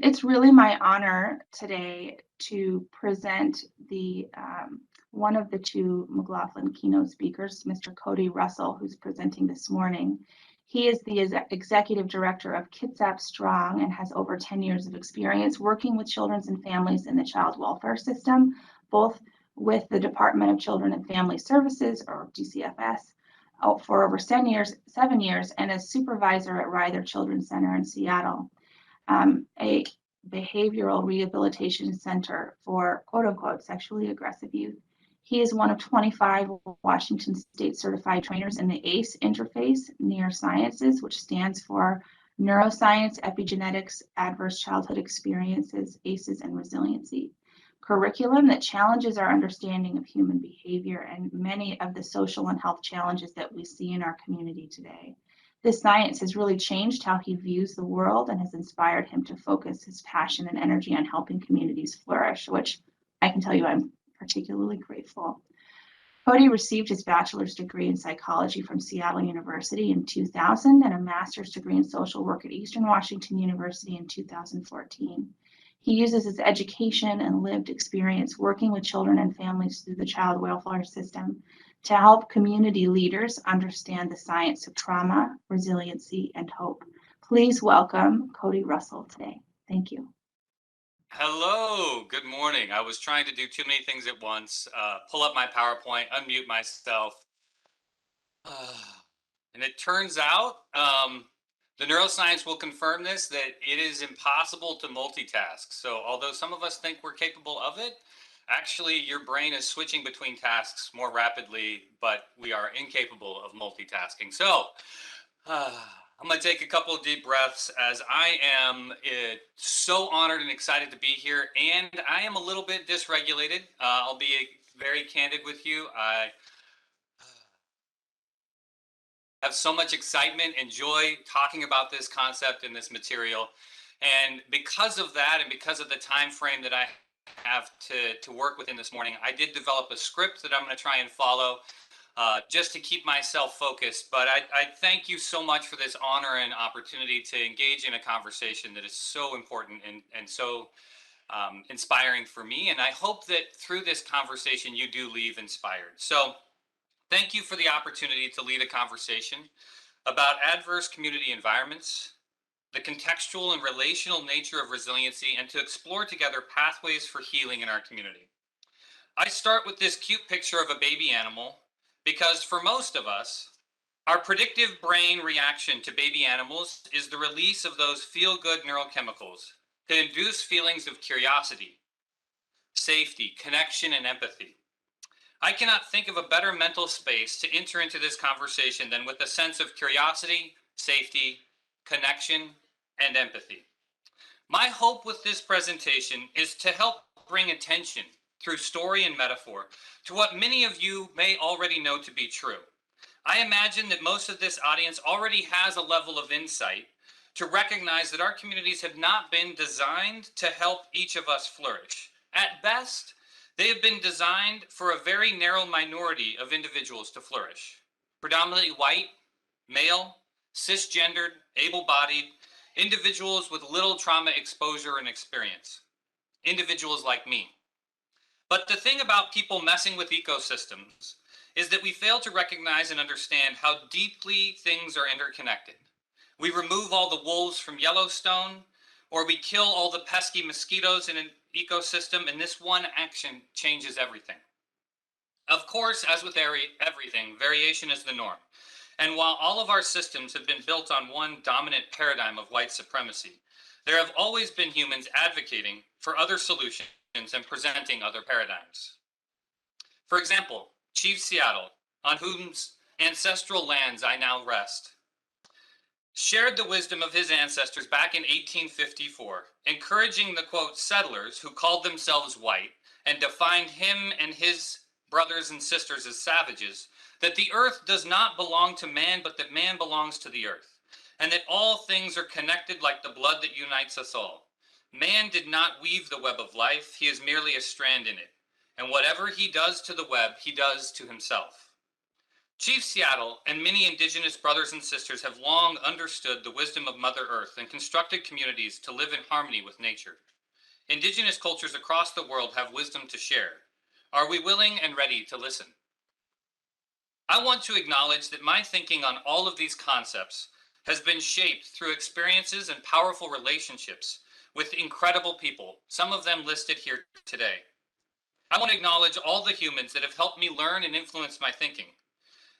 It's really my honor today to present the one of the two McLaughlin keynote speakers, Mr. Cody Russell, who's presenting this morning. He is the executive director of Kitsap Strong and has over 10 years of experience working with children and families in the child welfare system, both with the Department of Children and Family Services, or DCFS, for over 7 years, and as supervisor at Ryther Children's Center in Seattle. A behavioral rehabilitation center for quote unquote sexually aggressive youth. He is one of 25 Washington State certified trainers in the ACE interface, neurosciences, which stands for Neuroscience, Epigenetics, Adverse Childhood Experiences, ACEs, and Resiliency curriculum that challenges our understanding of human behavior and many of the social and health challenges that we see in our community today. This science has really changed how he views the world and has inspired him to focus his passion and energy on helping communities flourish, which I can tell you I'm particularly grateful. Cody received his bachelor's degree in psychology from Seattle University in 2000 and a master's degree in social work at Eastern Washington University in 2014. He uses his education and lived experience working with children and families through the child welfare system to help community leaders understand the science of trauma, resiliency, and hope. Please welcome Cody Russell today. Thank you. Hello, good morning. I was trying to do too many things at once, pull up my PowerPoint, unmute myself. And it turns out, the neuroscience will confirm this, that it is impossible to multitask. So although some of us think we're capable of it, actually your brain is switching between tasks more rapidly, but we are incapable of multitasking. So I'm going to take a couple of deep breaths as I am so honored and excited to be here. And I am a little bit dysregulated. I'll be very candid with you. I have so much excitement and joy talking about this concept and this material. And because of that, and because of the time frame that I have to work within this morning, I did develop a script that I'm going to try and follow just to keep myself focused. But I thank you so much for this honor and opportunity to engage in a conversation that is so important and so inspiring for me. And I hope that through this conversation, you do leave inspired. So thank you for the opportunity to lead a conversation about adverse community environments, the contextual and relational nature of resiliency, and to explore together pathways for healing in our community. I start with this cute picture of a baby animal because for most of us, our predictive brain reaction to baby animals is the release of those feel-good neurochemicals that induce feelings of curiosity, safety, connection, and empathy. I cannot think of a better mental space to enter into this conversation than with a sense of curiosity, safety, connection, and empathy. My hope with this presentation is to help bring attention through story and metaphor to what many of you may already know to be true. I imagine that most of this audience already has a level of insight to recognize that our communities have not been designed to help each of us flourish. At best, they have been designed for a very narrow minority of individuals to flourish. Predominantly white, male, cisgendered, able-bodied, individuals with little trauma exposure and experience. Individuals like me. But the thing about people messing with ecosystems is that we fail to recognize and understand how deeply things are interconnected. We remove all the wolves from Yellowstone, or we kill all the pesky mosquitoes in an ecosystem, and this one action changes everything. Of course, as with everything, variation is the norm. And while all of our systems have been built on one dominant paradigm of white supremacy, there have always been humans advocating for other solutions and presenting other paradigms. For example, Chief Seattle, on whose ancestral lands I now rest, shared the wisdom of his ancestors back in 1854, encouraging the, quote, settlers who called themselves white and defined him and his brothers and sisters as savages, that the earth does not belong to man, but that man belongs to the earth, and that all things are connected like the blood that unites us all. Man did not weave the web of life, he is merely a strand in it, and whatever he does to the web, he does to himself. Chief Seattle and many Indigenous brothers and sisters have long understood the wisdom of Mother Earth and constructed communities to live in harmony with nature. Indigenous cultures across the world have wisdom to share. Are we willing and ready to listen? I want to acknowledge that my thinking on all of these concepts has been shaped through experiences and powerful relationships with incredible people, some of them listed here today. I want to acknowledge all the humans that have helped me learn and influence my thinking.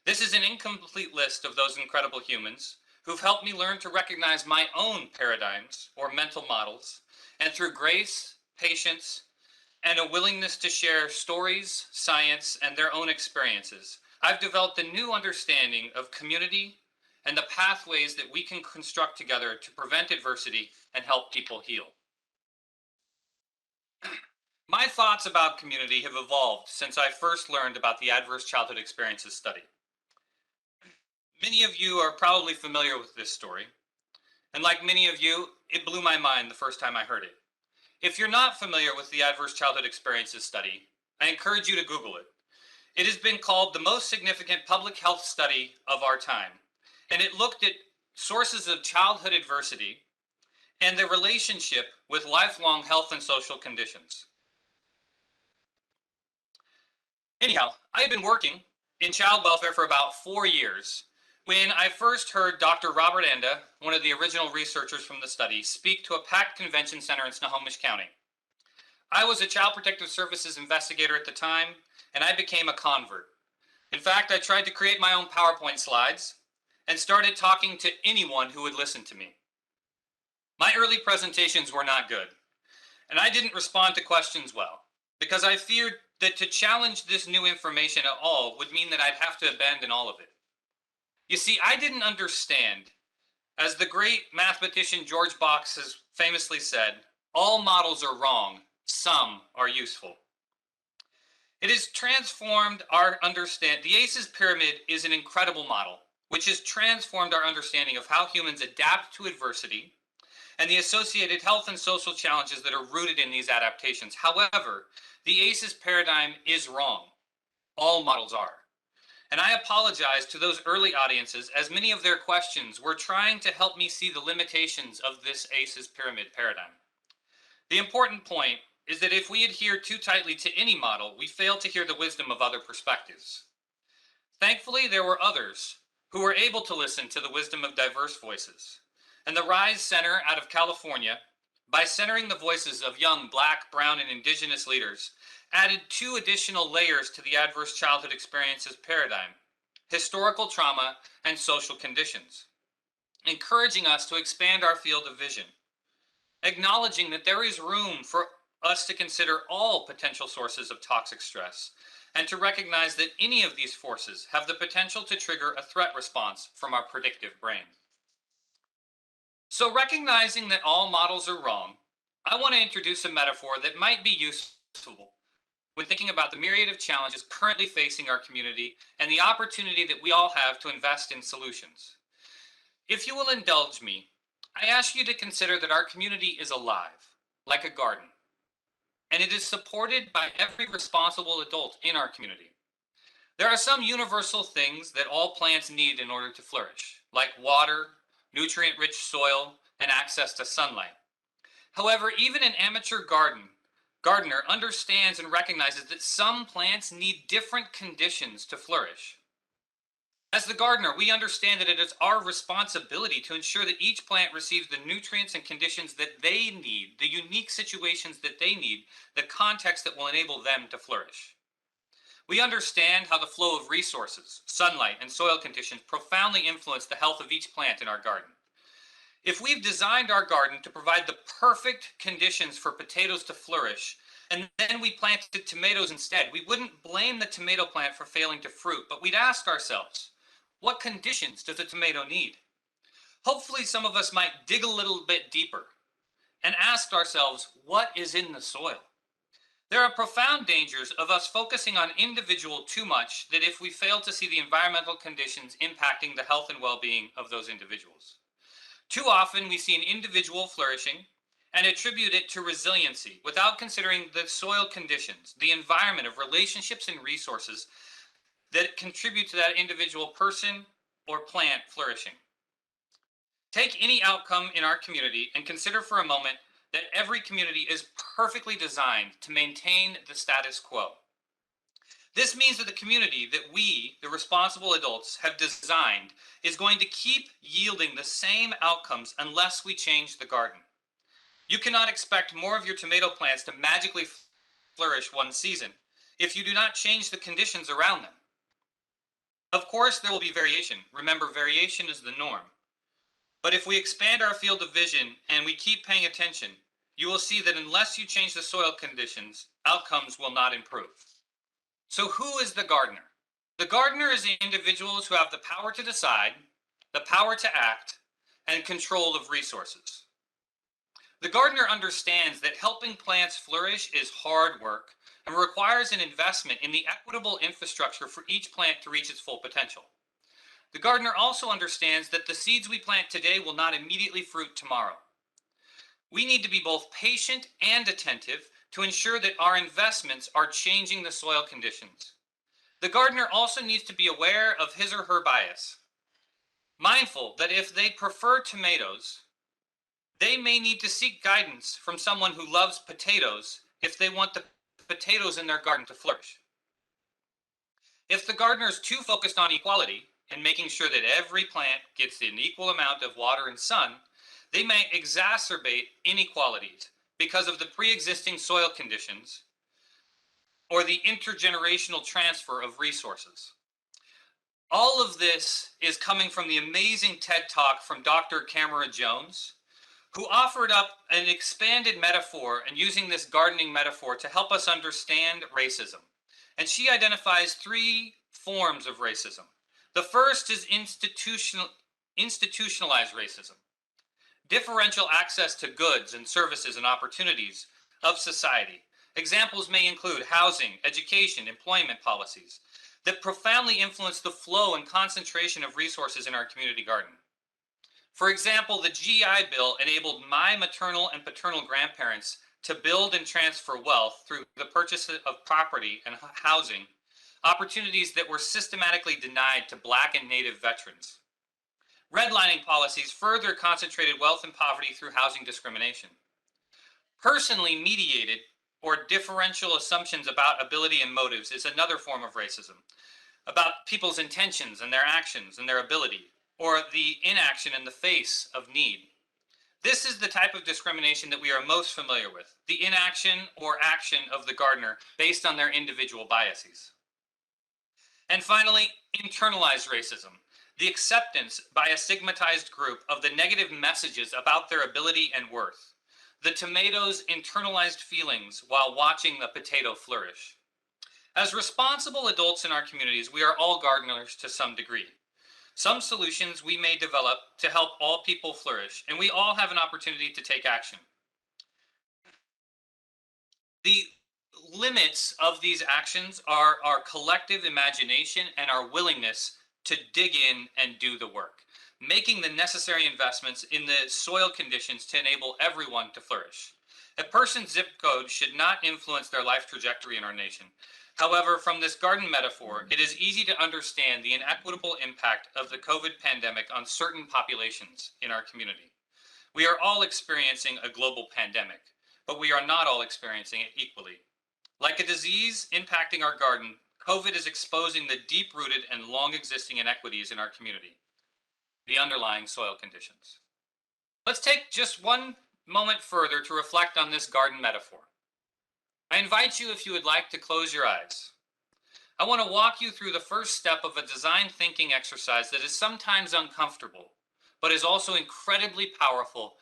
This is an incomplete list of those incredible humans who've helped me learn to recognize my own paradigms or mental models, and through grace, patience, and a willingness to share stories, science, and their own experiences, I've developed a new understanding of community and the pathways that we can construct together to prevent adversity and help people heal. My thoughts about community have evolved since I first learned about the Adverse Childhood Experiences study. Many of you are probably familiar with this story, and like many of you, it blew my mind the first time I heard it. If you're not familiar with the Adverse Childhood Experiences study, I encourage you to Google it. It has been called the most significant public health study of our time, and it looked at sources of childhood adversity and their relationship with lifelong health and social conditions. Anyhow, I had been working in child welfare for about 4 years when I first heard Dr. Robert Enda, one of the original researchers from the study, speak to a packed convention center in Snohomish County. I was a Child Protective Services investigator at the time, and I became a convert. In fact, I tried to create my own PowerPoint slides and started talking to anyone who would listen to me. My early presentations were not good, and I didn't respond to questions well, because I feared that to challenge this new information at all would mean that I'd have to abandon all of it. You see, I didn't understand. As the great mathematician George Box has famously said, all models are wrong, some are useful. It has transformed our understanding. The ACEs pyramid is an incredible model, which has transformed our understanding of how humans adapt to adversity and the associated health and social challenges that are rooted in these adaptations. However, the ACEs paradigm is wrong. All models are. And I apologize to those early audiences, as many of their questions were trying to help me see the limitations of this ACEs pyramid paradigm. The important point is that if we adhere too tightly to any model, we fail to hear the wisdom of other perspectives. Thankfully, there were others who were able to listen to the wisdom of diverse voices. And the RISE Center out of California, by centering the voices of young Black, Brown, and Indigenous leaders, added 2 additional layers to the adverse childhood experiences paradigm: historical trauma and social conditions, encouraging us to expand our field of vision, acknowledging that there is room for us to consider all potential sources of toxic stress, and to recognize that any of these forces have the potential to trigger a threat response from our predictive brain. So, recognizing that all models are wrong, I want to introduce a metaphor that might be useful when thinking about the myriad of challenges currently facing our community and the opportunity that we all have to invest in solutions. If you will indulge me, I ask you to consider that our community is alive, like a garden, and it is supported by every responsible adult in our community. There are some universal things that all plants need in order to flourish, like water, nutrient-rich soil, and access to sunlight. However, even an amateur gardener understands and recognizes that some plants need different conditions to flourish. As the gardener, we understand that it is our responsibility to ensure that each plant receives the nutrients and conditions that they need, the unique situations that they need, the context that will enable them to flourish. We understand how the flow of resources, sunlight, and soil conditions profoundly influence the health of each plant in our garden. If we've designed our garden to provide the perfect conditions for potatoes to flourish, and then we planted tomatoes instead, we wouldn't blame the tomato plant for failing to fruit, but we'd ask ourselves, what conditions does a tomato need? Hopefully some of us might dig a little bit deeper and ask ourselves, what is in the soil? There are profound dangers of us focusing on individual too much, that if we fail to see the environmental conditions impacting the health and well-being of those individuals. Too often we see an individual flourishing and attribute it to resiliency without considering the soil conditions, the environment of relationships and resources that contribute to that individual person or plant flourishing. Take any outcome in our community and consider for a moment that every community is perfectly designed to maintain the status quo. This means that the community that we, the responsible adults, have designed is going to keep yielding the same outcomes unless we change the garden. You cannot expect more of your tomato plants to magically flourish one season if you do not change the conditions around them. Of course, there will be variation. Remember, variation is the norm. But if we expand our field of vision and we keep paying attention, you will see that unless you change the soil conditions, outcomes will not improve. So who is the gardener? The gardener is the individuals who have the power to decide, the power to act, and control of resources. The gardener understands that helping plants flourish is hard work and requires an investment in the equitable infrastructure for each plant to reach its full potential. The gardener also understands that the seeds we plant today will not immediately fruit tomorrow. We need to be both patient and attentive to ensure that our investments are changing the soil conditions. The gardener also needs to be aware of his or her bias, mindful that if they prefer tomatoes, they may need to seek guidance from someone who loves potatoes if they want the potatoes in their garden to flourish. If the gardener is too focused on equality and making sure that every plant gets an equal amount of water and sun, they may exacerbate inequalities because of the pre-existing soil conditions or the intergenerational transfer of resources. All of this is coming from the amazing TED Talk from Dr. Cameron Jones, who offered up an expanded metaphor and using this gardening metaphor to help us understand racism. And she identifies three forms of racism. The first is institutionalized racism, differential access to goods and services and opportunities of society. Examples may include housing, education, employment policies that profoundly influence the flow and concentration of resources in our community garden. For example, the GI Bill enabled my maternal and paternal grandparents to build and transfer wealth through the purchase of property and housing, opportunities that were systematically denied to Black and Native veterans. Redlining policies further concentrated wealth and poverty through housing discrimination. Personally mediated or differential assumptions about ability and motives is another form of racism, about people's intentions and their actions and their ability, or the inaction in the face of need. This is the type of discrimination that we are most familiar with, the inaction or action of the gardener based on their individual biases. And finally, internalized racism, the acceptance by a stigmatized group of the negative messages about their ability and worth, the tomato's internalized feelings while watching the potato flourish. As responsible adults in our communities, we are all gardeners to some degree. Some solutions we may develop to help all people flourish, and we all have an opportunity to take action. The limits of these actions are our collective imagination and our willingness to dig in and do the work, making the necessary investments in the soil conditions to enable everyone to flourish. A person's zip code should not influence their life trajectory in our nation. However, from this garden metaphor, it is easy to understand the inequitable impact of the COVID pandemic on certain populations in our community. We are all experiencing a global pandemic, but we are not all experiencing it equally. Like a disease impacting our garden, COVID is exposing the deep-rooted and long-existing inequities in our community, the underlying soil conditions. Let's take just one moment further to reflect on this garden metaphor. I invite you, if you would like, to close your eyes. I want to walk you through the first step of a design thinking exercise that is sometimes uncomfortable, but is also incredibly powerful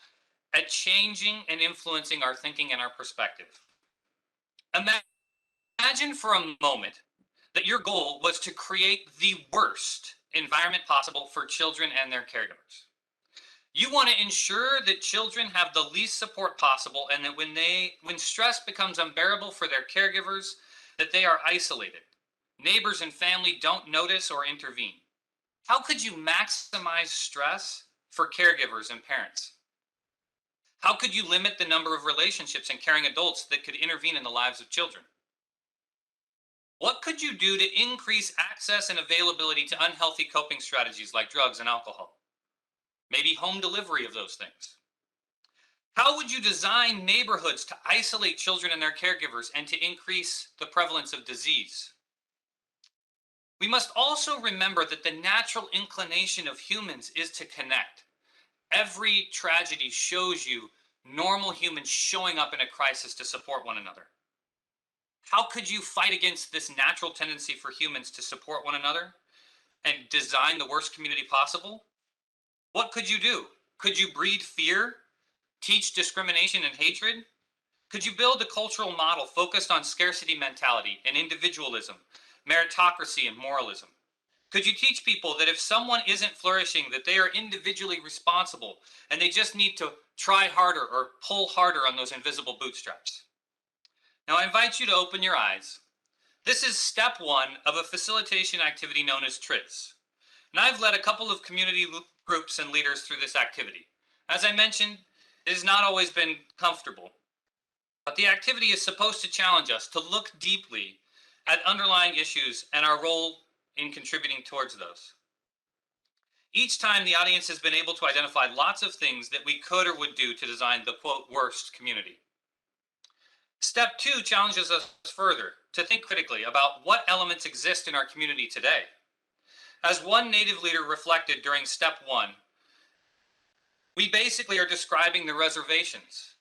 at changing and influencing our thinking and our perspective. Imagine for a moment that your goal was to create the worst environment possible for children and their caregivers. You want to ensure that children have the least support possible and that when stress becomes unbearable for their caregivers, that they are isolated. Neighbors and family don't notice or intervene. How could you maximize stress for caregivers and parents? How could you limit the number of relationships and caring adults that could intervene in the lives of children? What could you do to increase access and availability to unhealthy coping strategies like drugs and alcohol? Maybe home delivery of those things. How would you design neighborhoods to isolate children and their caregivers and to increase the prevalence of disease? We must also remember that the natural inclination of humans is to connect. Every tragedy shows you normal humans showing up in a crisis to support one another. How could you fight against this natural tendency for humans to support one another and design the worst community possible? What could you do? Could you breed fear, teach discrimination and hatred? Could you build a cultural model focused on scarcity mentality and individualism, meritocracy and moralism? Could you teach people that if someone isn't flourishing, that they are individually responsible and they just need to try harder or pull harder on those invisible bootstraps? Now, I invite you to open your eyes. This is step one of a facilitation activity known as TRIZ. And I've led a couple of community groups and leaders through this activity. As I mentioned, it has not always been comfortable, but the activity is supposed to challenge us to look deeply at underlying issues and our role in contributing towards those. Each time, the audience has been able to identify lots of things that we could or would do to design the quote worst community. Step two challenges us further to think critically about what elements exist in our community today. As one Native leader reflected during step one, we basically are describing the reservations.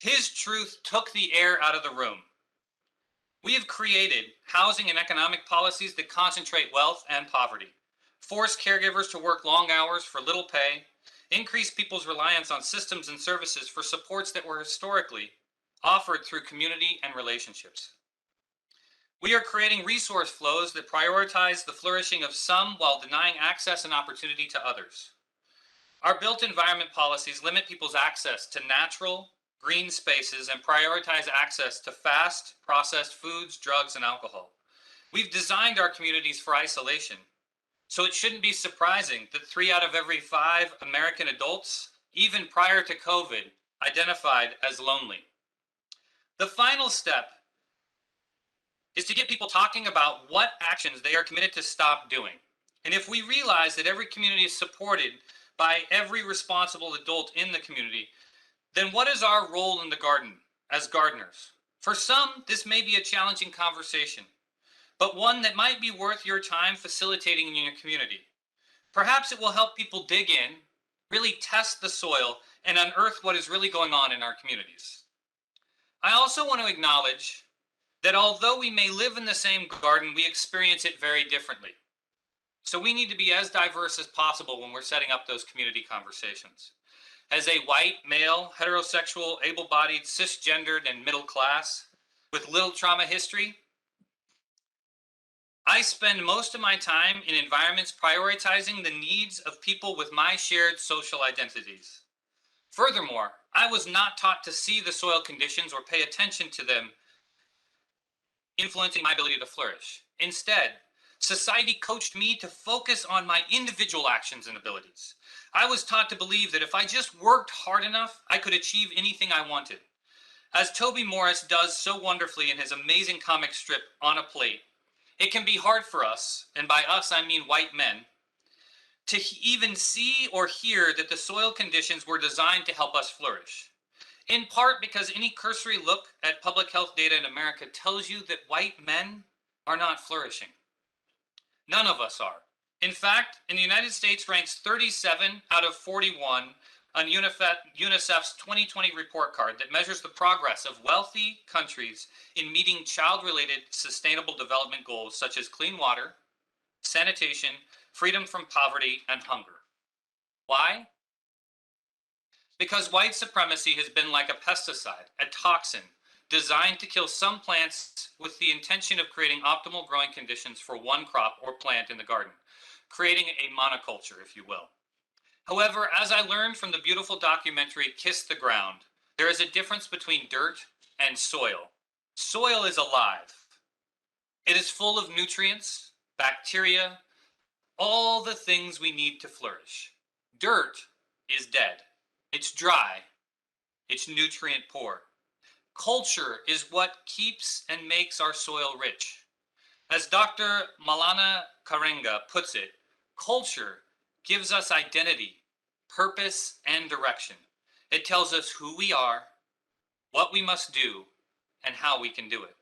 His truth took the air out of the room. We have created housing and economic policies that concentrate wealth and poverty, force caregivers to work long hours for little pay, increase people's reliance on systems and services for supports that were historically offered through community and relationships. We are creating resource flows that prioritize the flourishing of some while denying access and opportunity to others. Our built environment policies limit people's access to natural, green spaces and prioritize access to fast, processed foods, drugs, and alcohol. We've designed our communities for isolation, so it shouldn't be surprising that 3 out of every 5 American adults, even prior to COVID, identified as lonely. The final step is to get people talking about what actions they are committed to stop doing. And if we realize that every community is supported by every responsible adult in the community, then what is our role in the garden as gardeners? For some, this may be a challenging conversation, but one that might be worth your time facilitating in your community. Perhaps it will help people dig in, really test the soil, and unearth what is really going on in our communities. I also want to acknowledge that although we may live in the same garden, we experience it very differently. So we need to be as diverse as possible when we're setting up those community conversations. As a white, male, heterosexual, able-bodied, cisgendered, and middle class with little trauma history, I spend most of my time in environments prioritizing the needs of people with my shared social identities. Furthermore, I was not taught to see the soil conditions or pay attention to them influencing my ability to flourish. Instead, society coached me to focus on my individual actions and abilities. I was taught to believe that if I just worked hard enough, I could achieve anything I wanted. As Toby Morris does so wonderfully in his amazing comic strip On a Plate, it can be hard for us, and by us I mean white men, to even see or hear that the soil conditions were designed to help us flourish. In part because any cursory look at public health data in America tells you that white men are not flourishing. None of us are. In fact, in the United States ranks 37 out of 41 on UNICEF's 2020 report card that measures the progress of wealthy countries in meeting child-related sustainable development goals such as clean water, sanitation, freedom from poverty, and hunger. Why? Because white supremacy has been like a pesticide, a toxin, designed to kill some plants with the intention of creating optimal growing conditions for one crop or plant in the garden, creating a monoculture, if you will. However, as I learned from the beautiful documentary Kiss the Ground, there is a difference between dirt and soil. Soil is alive. It is full of nutrients, bacteria, all the things we need to flourish. Dirt is dead. It's dry. It's nutrient poor. Culture is what keeps and makes our soil rich. As Dr. Malana Karenga puts it, culture gives us identity, purpose, and direction. It tells us who we are, what we must do, and how we can do it.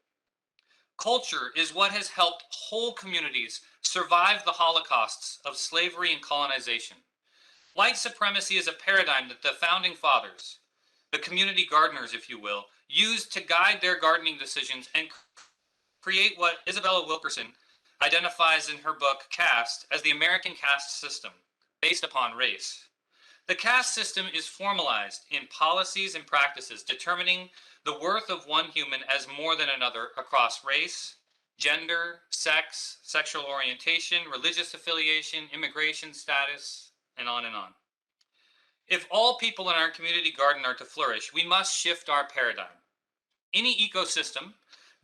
Culture is what has helped whole communities survive the holocausts of slavery and colonization. White supremacy is a paradigm that the founding fathers, the community gardeners, if you will, used to guide their gardening decisions and create what Isabella Wilkerson identifies in her book Caste as the American caste system, based upon race. The caste system is formalized in policies and practices determining the worth of one human as more than another across race, gender, sex, sexual orientation, religious affiliation, immigration status, and on and on. If all people in our community garden are to flourish, we must shift our paradigm. Any ecosystem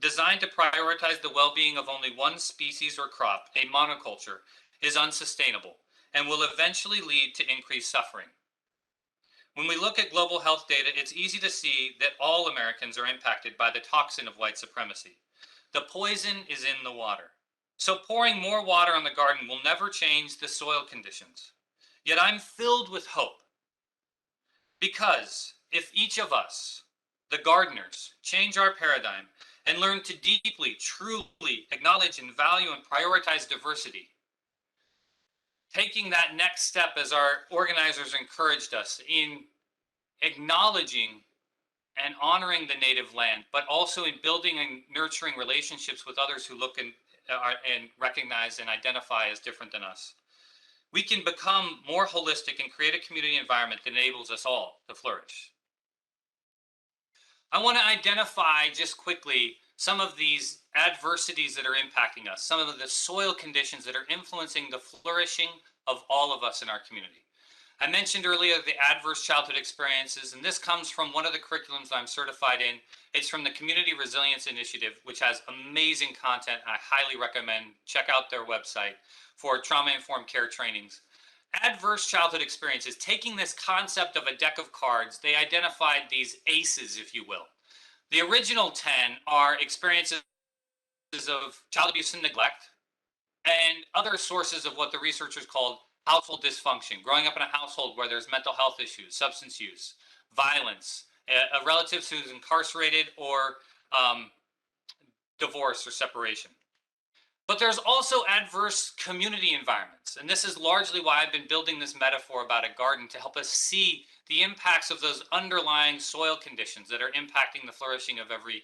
designed to prioritize the well-being of only one species or crop, a monoculture, is unsustainable and will eventually lead to increased suffering. When we look at global health data, it's easy to see that all Americans are impacted by the toxin of white supremacy. The poison is in the water. So pouring more water on the garden will never change the soil conditions. Yet I'm filled with hope. Because if each of us, the gardeners, change our paradigm and learn to deeply, truly acknowledge and value and prioritize diversity, taking that next step as our organizers encouraged us in acknowledging and honoring the native land, but also in building and nurturing relationships with others who look and recognize and identify as different than us, we can become more holistic and create a community environment that enables us all to flourish. I want to identify just quickly some of these adversities that are impacting us, some of the soil conditions that are influencing the flourishing of all of us in our community. I mentioned earlier the adverse childhood experiences, and this comes from one of the curriculums I'm certified in. It's from the Community Resilience Initiative, which has amazing content. I highly recommend check out their website for trauma-informed care trainings. Adverse childhood experiences, taking this concept of a deck of cards, they identified these ACEs, if you will. The original 10 are experiences of child abuse and neglect, and other sources of what the researchers called household dysfunction, growing up in a household where there's mental health issues, substance use, violence, a relative who's incarcerated, or divorce or separation. But there's also adverse community environments. And this is largely why I've been building this metaphor about a garden, to help us see the impacts of those underlying soil conditions that are impacting the flourishing of every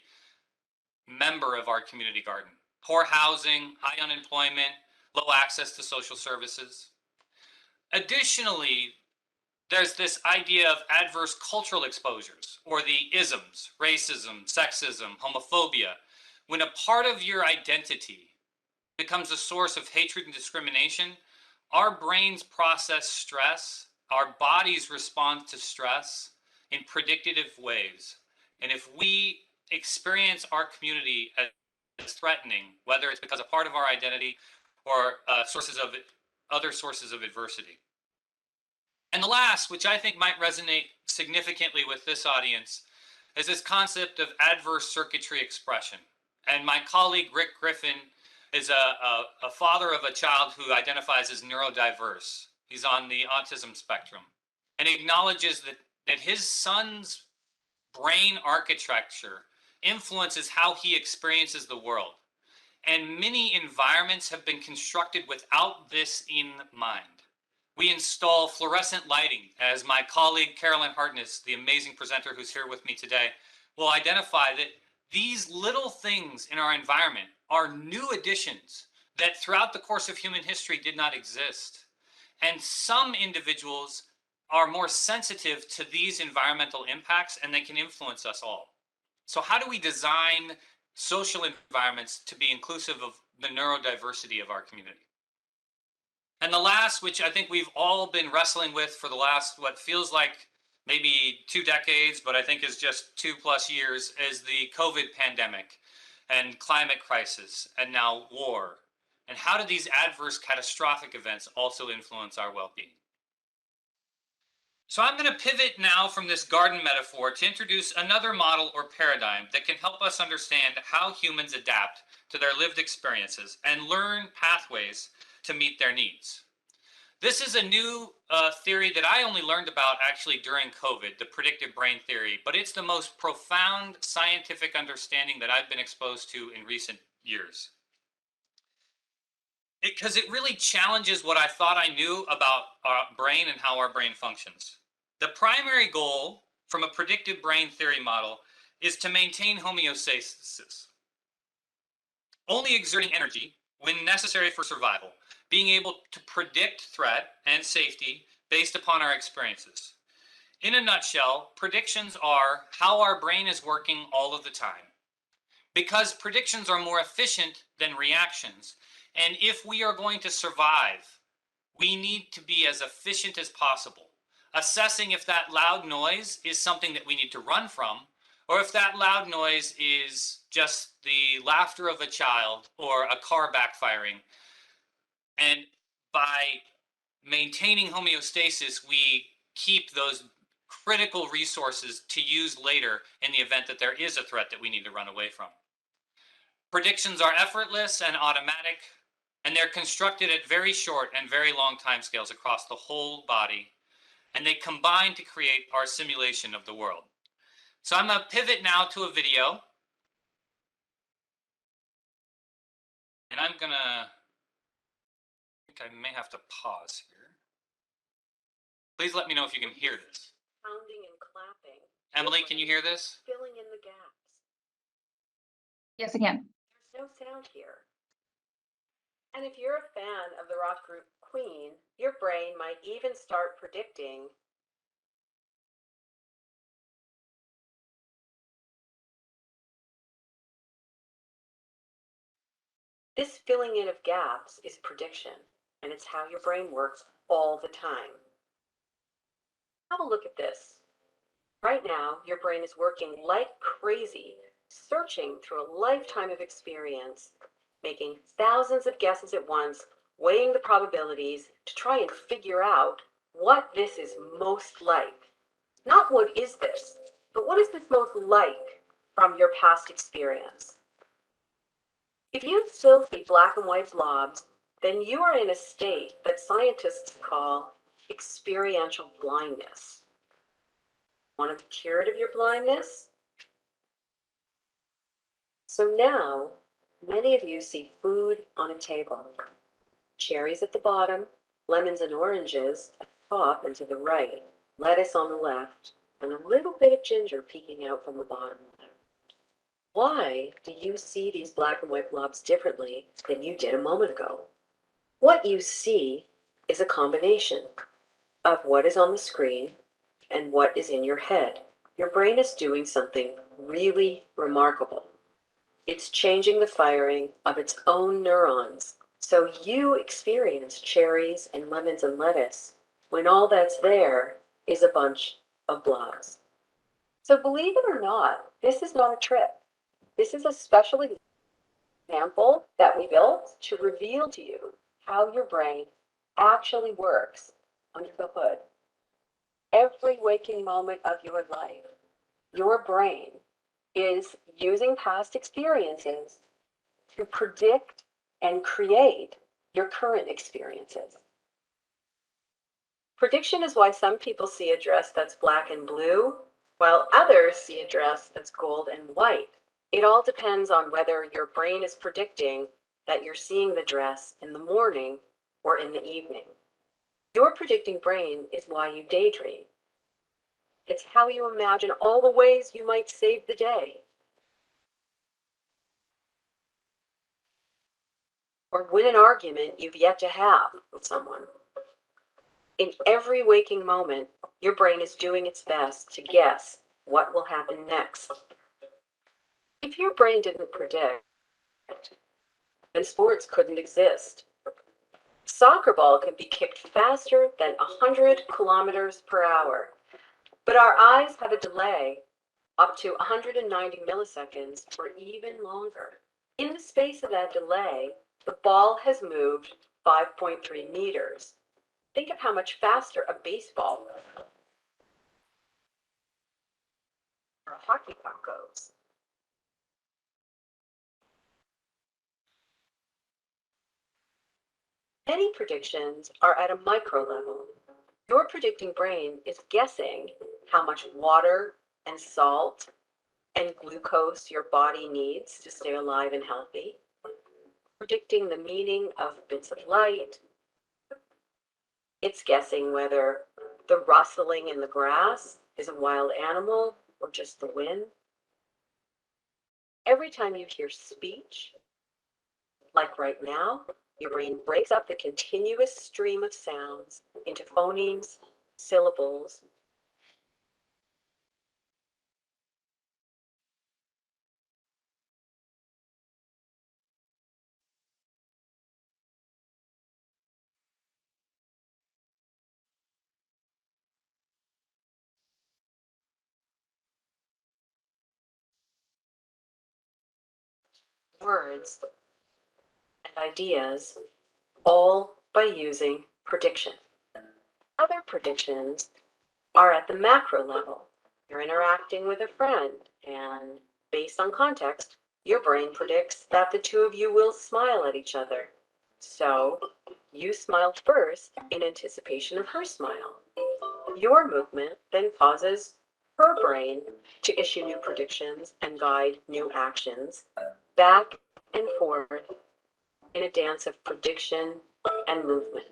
member of our community garden. Poor housing, high unemployment, low access to social services. Additionally, there's this idea of adverse cultural exposures, or the isms, racism, sexism, homophobia. When a part of your identity becomes a source of hatred and discrimination, our brains process stress, our bodies respond to stress in predictive ways. And if we experience our community as threatening, whether it's because a part of our identity or other sources of adversity. And the last, which I think might resonate significantly with this audience, is this concept of adverse circuitry expression. And my colleague Rick Griffin is a father of a child who identifies as neurodiverse. He's on the autism spectrum, and acknowledges that his son's brain architecture influences how he experiences the world. And many environments have been constructed without this in mind. We install fluorescent lighting, as my colleague Carolyn Hartness, the amazing presenter who's here with me today, will identify that these little things in our environment are new additions that throughout the course of human history did not exist. And some individuals are more sensitive to these environmental impacts, and they can influence us all. So how do we design social environments to be inclusive of the neurodiversity of our community? And the last, which I think we've all been wrestling with for the last, what feels like maybe 2 decades, but I think is just 2+ years, is the COVID pandemic and climate crisis, and now war. And how do these adverse catastrophic events also influence our well-being? So I'm going to pivot now from this garden metaphor to introduce another model or paradigm that can help us understand how humans adapt to their lived experiences and learn pathways to meet their needs. This is a new theory that I only learned about actually during COVID, the predictive brain theory, but it's the most profound scientific understanding that I've been exposed to in recent years. Because it really challenges what I thought I knew about our brain and how our brain functions. The primary goal from a predictive brain theory model is to maintain homeostasis, only exerting energy when necessary for survival, being able to predict threat and safety based upon our experiences. In a nutshell, predictions are how our brain is working all of the time. Because predictions are more efficient than reactions, and if we are going to survive, we need to be as efficient as possible, assessing if that loud noise is something that we need to run from, or if that loud noise is just the laughter of a child or a car backfiring. And by maintaining homeostasis, we keep those critical resources to use later in the event that there is a threat that we need to run away from. Predictions are effortless and automatic, and they're constructed at very short and very long timescales across the whole body, and they combine to create our simulation of the world. So I'm going to pivot now to a video, and I think I may have to pause here. Please let me know if you can hear this. Pounding and clapping. Emily, can you hear this? Filling in the gaps. Yes, again. There's no sound here. And if you're a fan of the rock group Queen, your brain might even start predicting this filling in of gaps is prediction, and it's how your brain works all the time. Have a look at this. Right now, your brain is working like crazy, searching through a lifetime of experience, making thousands of guesses at once, weighing the probabilities to try and figure out what this is most like. Not what is this, but what is this most like from your past experience? If you still see black and white blobs, then you are in a state that scientists call experiential blindness. Want to be cured of your blindness? So now, many of you see food on a table. Cherries at the bottom, lemons and oranges at the top and to the right, lettuce on the left, and a little bit of ginger peeking out from the bottom. Why do you see these black and white blobs differently than you did a moment ago? What you see is a combination of what is on the screen and what is in your head. Your brain is doing something really remarkable. It's changing the firing of its own neurons. So you experience cherries and lemons and lettuce when all that's there is a bunch of blobs. So believe it or not, this is not a trick. This is a special example that we built to reveal to you how your brain actually works under the hood. Every waking moment of your life, your brain is using past experiences to predict and create your current experiences. Prediction is why some people see a dress that's black and blue, while others see a dress that's gold and white. It all depends on whether your brain is predicting that you're seeing the dress in the morning or in the evening. Your predicting brain is why you daydream. It's how you imagine all the ways you might save the day, or win an argument you've yet to have with someone. In every waking moment, your brain is doing its best to guess what will happen next. If your brain didn't predict, then sports couldn't exist. Soccer ball can be kicked faster than 100 kilometers per hour, but our eyes have a delay up to 190 milliseconds or even longer. In the space of that delay, the ball has moved 5.3 meters. Think of how much faster a baseball where a hockey puck goes. Many predictions are at a micro level. Your predicting brain is guessing how much water and salt and glucose your body needs to stay alive and healthy, predicting the meaning of bits of light. It's guessing whether the rustling in the grass is a wild animal or just the wind. Every time you hear speech, like right now, your brain breaks up the continuous stream of sounds into phonemes, syllables. Words and ideas, all by using prediction. Other predictions are at the macro level. You're interacting with a friend, and based on context, your brain predicts that the two of you will smile at each other. So you smile first in anticipation of her smile. Your movement then causes her brain to issue new predictions and guide new actions back and forth in a dance of prediction and movement.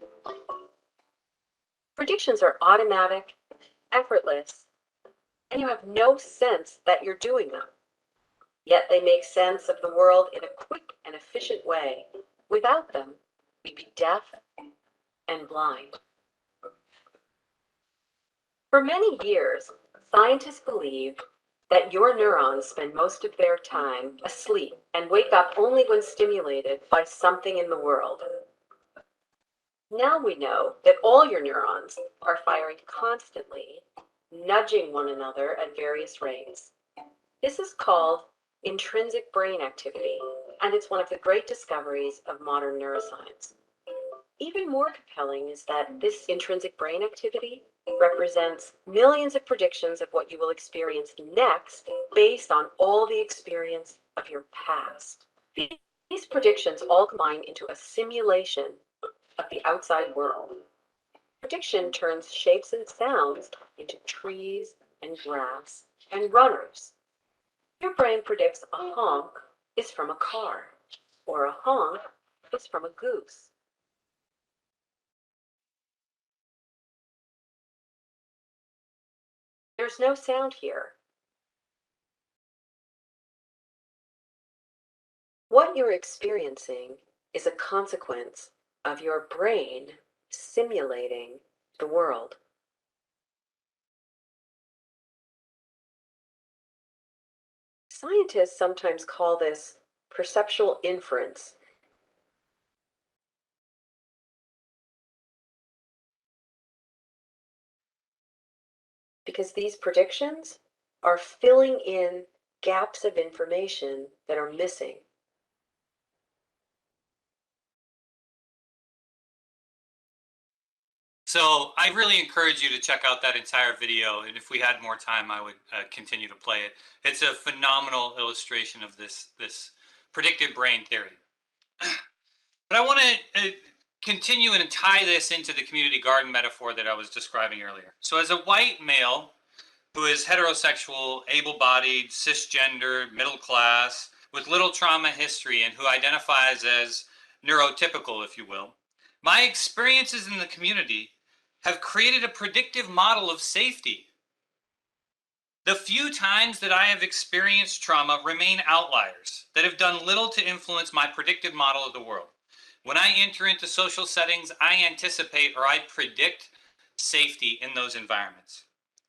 Predictions are automatic, effortless, and you have no sense that you're doing them. Yet they make sense of the world in a quick and efficient way. Without them, we'd be deaf and blind. For many years, scientists believed that your neurons spend most of their time asleep and wake up only when stimulated by something in the world. Now we know that all your neurons are firing constantly, nudging one another at various rates. This is called intrinsic brain activity, and it's one of the great discoveries of modern neuroscience. Even more compelling is that this intrinsic brain activity represents millions of predictions of what you will experience next based on all the experience of your past. These predictions all combine into a simulation of the outside world. Prediction turns shapes and sounds into trees and grass and runners. Your brain predicts a honk is from a car, or a honk is from a goose. There's no sound here. What you're experiencing is a consequence of your brain simulating the world. Scientists sometimes call this perceptual inference. Because these predictions are filling in gaps of information that are missing. So I really encourage you to check out that entire video, and if we had more time, I would continue to play it. It's a phenomenal illustration of this predictive brain theory. But I want to continue and tie this into the community garden metaphor that I was describing earlier. So as a white male who is heterosexual, able-bodied, cisgender, middle class, with little trauma history, and who identifies as neurotypical, if you will, my experiences in the community have created a predictive model of safety. The few times that I have experienced trauma remain outliers that have done little to influence my predictive model of the world. When I enter into social settings, I anticipate or I predict safety in those environments.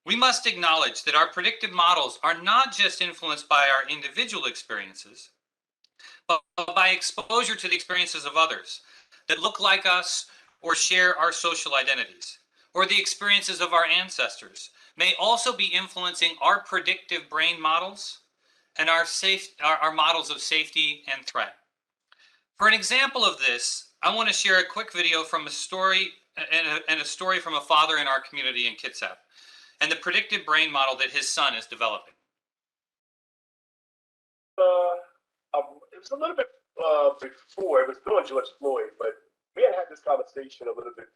We must acknowledge that our predictive models are not just influenced by our individual experiences, but by exposure to the experiences of others that look like us or share our social identities, or the experiences of our ancestors may also be influencing our predictive brain models and our models of safety and threat. For an example of this, I want to share a quick video from a story and a story from a father in our community in Kitsap and the predictive brain model that his son is developing. it was a little bit before. It was during George Floyd, but we had this conversation a little bit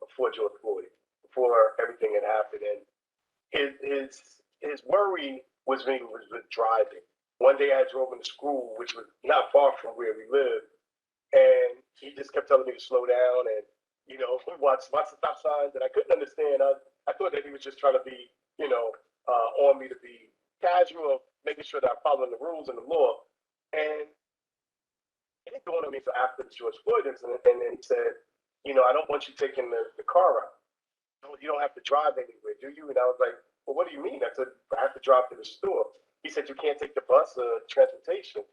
before George Floyd, before everything had happened, and his worry was with driving. One day I drove him to school, which was not far from where we lived, and he just kept telling me to slow down and watch the stop signs, and I couldn't understand. I thought that he was just trying to be on me to be casual, making sure that I'm following the rules and the law. And it didn't dawn on me until after the George Floyd incident, and then he said, I don't want you taking the car out. You don't have to drive anywhere, do you? And I was like, well, what do you mean? I said, I have to drive to the store. He said, you can't take the bus or transportation.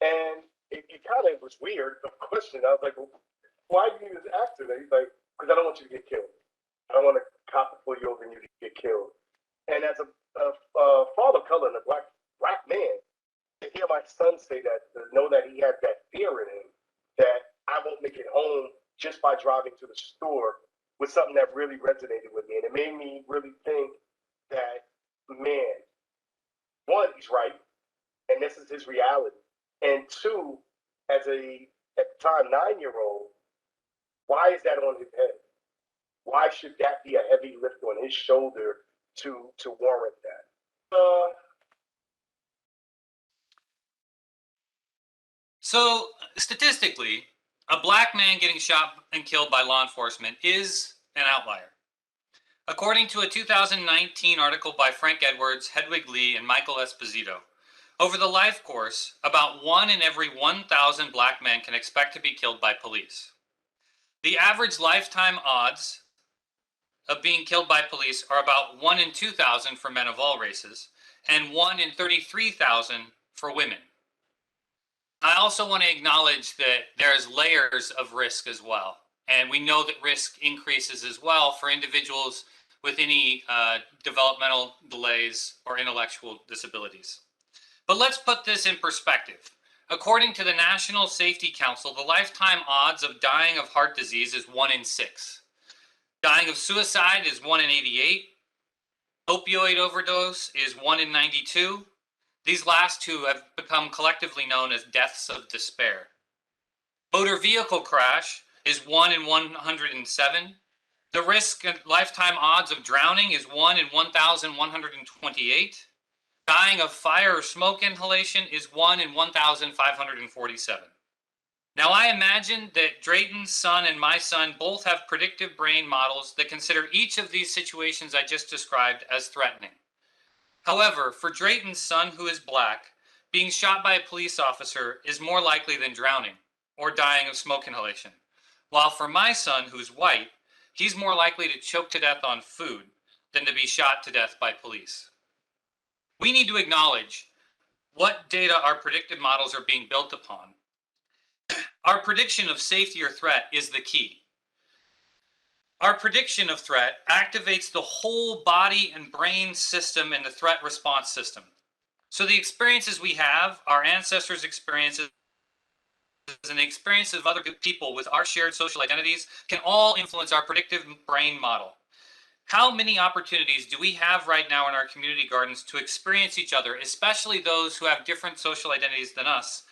And it kind of was weird, the question. I was like, well, why do you even ask that? He's like, because I don't want you to get killed. I don't want a cop to pull you over and you get killed. And as a father of color and a black man, to hear my son say that, to know that he had that fear in him, that I won't make it home just by driving to the store, was something that really resonated with me. And it made me really think that, man, one, he's right, and this is his reality. And two, as at the time, 9-year-old, why is that on his head? Why should that be a heavy lift on his shoulder to warrant that? So statistically, a black man getting shot and killed by law enforcement is an outlier. According to a 2019 article by Frank Edwards, Hedwig Lee, and Michael Esposito, over the life course, about 1 in every 1,000 black men can expect to be killed by police. The average lifetime odds of being killed by police are about 1 in 2,000 for men of all races, and 1 in 33,000 for women. I also want to acknowledge that there's layers of risk as well. And we know that risk increases as well for individuals with any developmental delays or intellectual disabilities. But let's put this in perspective. According to the National Safety Council, the lifetime odds of dying of heart disease is 1 in 6. Dying of suicide is 1 in 88. Opioid overdose is 1 in 92. These last two have become collectively known as deaths of despair. Motor vehicle crash is 1 in 107. The risk and lifetime odds of drowning is 1 in 1,128. Dying of fire or smoke inhalation is 1 in 1,547. Now, I imagine that Drayton's son and my son both have predictive brain models that consider each of these situations I just described as threatening. However, for Drayton's son, who is black, being shot by a police officer is more likely than drowning or dying of smoke inhalation. While for my son, who's white, he's more likely to choke to death on food than to be shot to death by police. We need to acknowledge what data our predictive models are being built upon. Our prediction of safety or threat is the key. Our prediction of threat activates the whole body and brain system in the threat response system. So the experiences we have, our ancestors' experiences, and the experiences of other people with our shared social identities can all influence our predictive brain model. How many opportunities do we have right now in our community gardens to experience each other, especially those who have different social identities than us,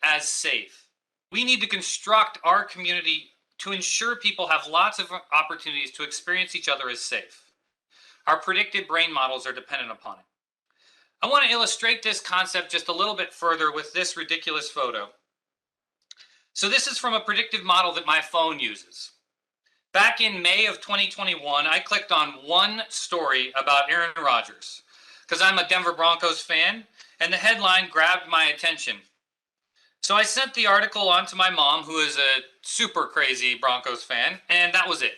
as safe? We need to construct our community to ensure people have lots of opportunities to experience each other as safe. Our predictive brain models are dependent upon it. I want to illustrate this concept just a little bit further with this ridiculous photo. So this is from a predictive model that my phone uses. Back in May of 2021, I clicked on one story about Aaron Rodgers because I'm a Denver Broncos fan, and the headline grabbed my attention. So I sent the article on to my mom, who is a super crazy Broncos fan, and that was it.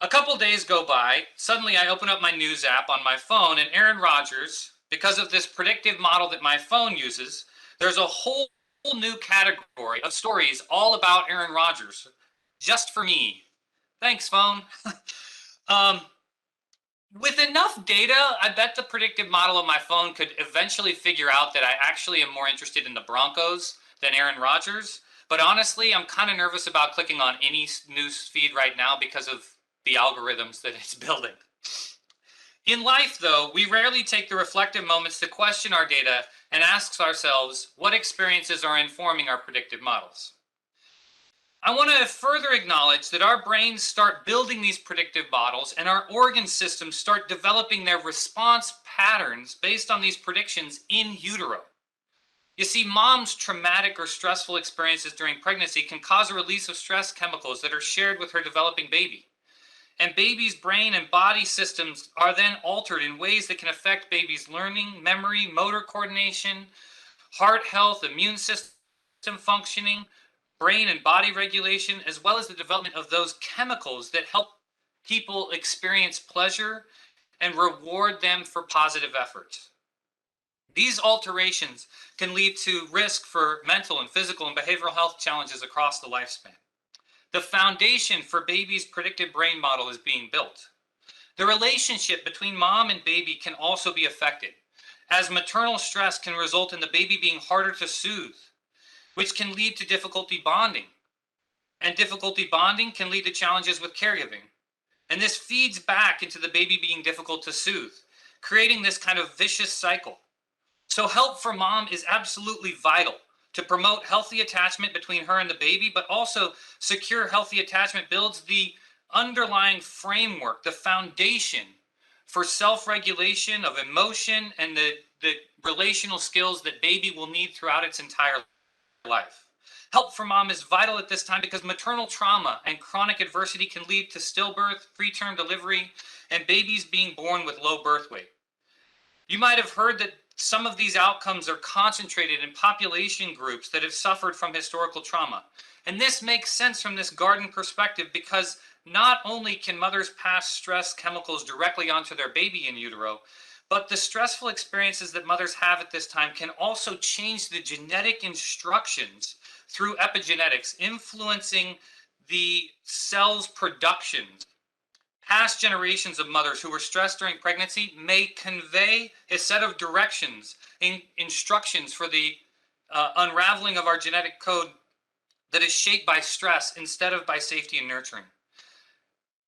A couple days go by, suddenly I open up my news app on my phone, and Aaron Rodgers, because of this predictive model that my phone uses, there's a whole new category of stories all about Aaron Rodgers, just for me. Thanks, phone. With enough data, I bet the predictive model of my phone could eventually figure out that I actually am more interested in the Broncos than Aaron Rodgers. But honestly, I'm kind of nervous about clicking on any news feed right now because of the algorithms that it's building. In life, though, we rarely take the reflective moments to question our data and ask ourselves what experiences are informing our predictive models. I want to further acknowledge that our brains start building these predictive models and our organ systems start developing their response patterns based on these predictions in utero. You see, mom's traumatic or stressful experiences during pregnancy can cause a release of stress chemicals that are shared with her developing baby. And baby's brain and body systems are then altered in ways that can affect baby's learning, memory, motor coordination, heart health, immune system functioning, brain and body regulation, as well as the development of those chemicals that help people experience pleasure and reward them for positive efforts. These alterations can lead to risk for mental and physical and behavioral health challenges across the lifespan. The foundation for baby's predictive brain model is being built. The relationship between mom and baby can also be affected, as maternal stress can result in the baby being harder to soothe, which can lead to difficulty bonding. And difficulty bonding can lead to challenges with caregiving. And this feeds back into the baby being difficult to soothe, creating this kind of vicious cycle. So help from mom is absolutely vital to promote healthy attachment between her and the baby, but also secure healthy attachment builds the underlying framework, the foundation for self-regulation of emotion and the relational skills that baby will need throughout its entire life. Help from mom is vital at this time because maternal trauma and chronic adversity can lead to stillbirth, preterm delivery, and babies being born with low birth weight. You might have heard that some of these outcomes are concentrated in population groups that have suffered from historical trauma. And this makes sense from this garden perspective because not only can mothers pass stress chemicals directly onto their baby in utero, but the stressful experiences that mothers have at this time can also change the genetic instructions through epigenetics, influencing the cell's production. Past generations of mothers who were stressed during pregnancy may convey a set of directions, instructions for the unraveling of our genetic code that is shaped by stress instead of by safety and nurturing.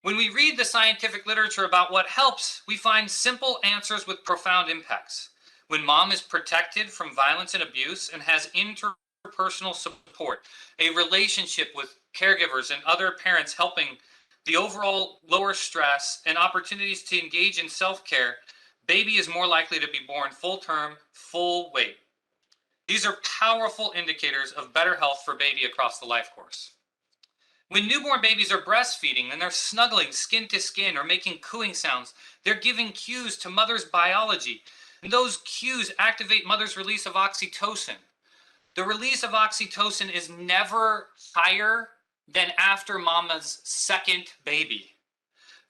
When we read the scientific literature about what helps, we find simple answers with profound impacts. When mom is protected from violence and abuse and has interpersonal support, a relationship with caregivers and other parents helping the overall lower stress and opportunities to engage in self-care, baby is more likely to be born full term, full weight. These are powerful indicators of better health for baby across the life course. When newborn babies are breastfeeding and they're snuggling skin to skin or making cooing sounds, they're giving cues to mother's biology. And those cues activate mother's release of oxytocin. The release of oxytocin is never higher than after mama's second baby,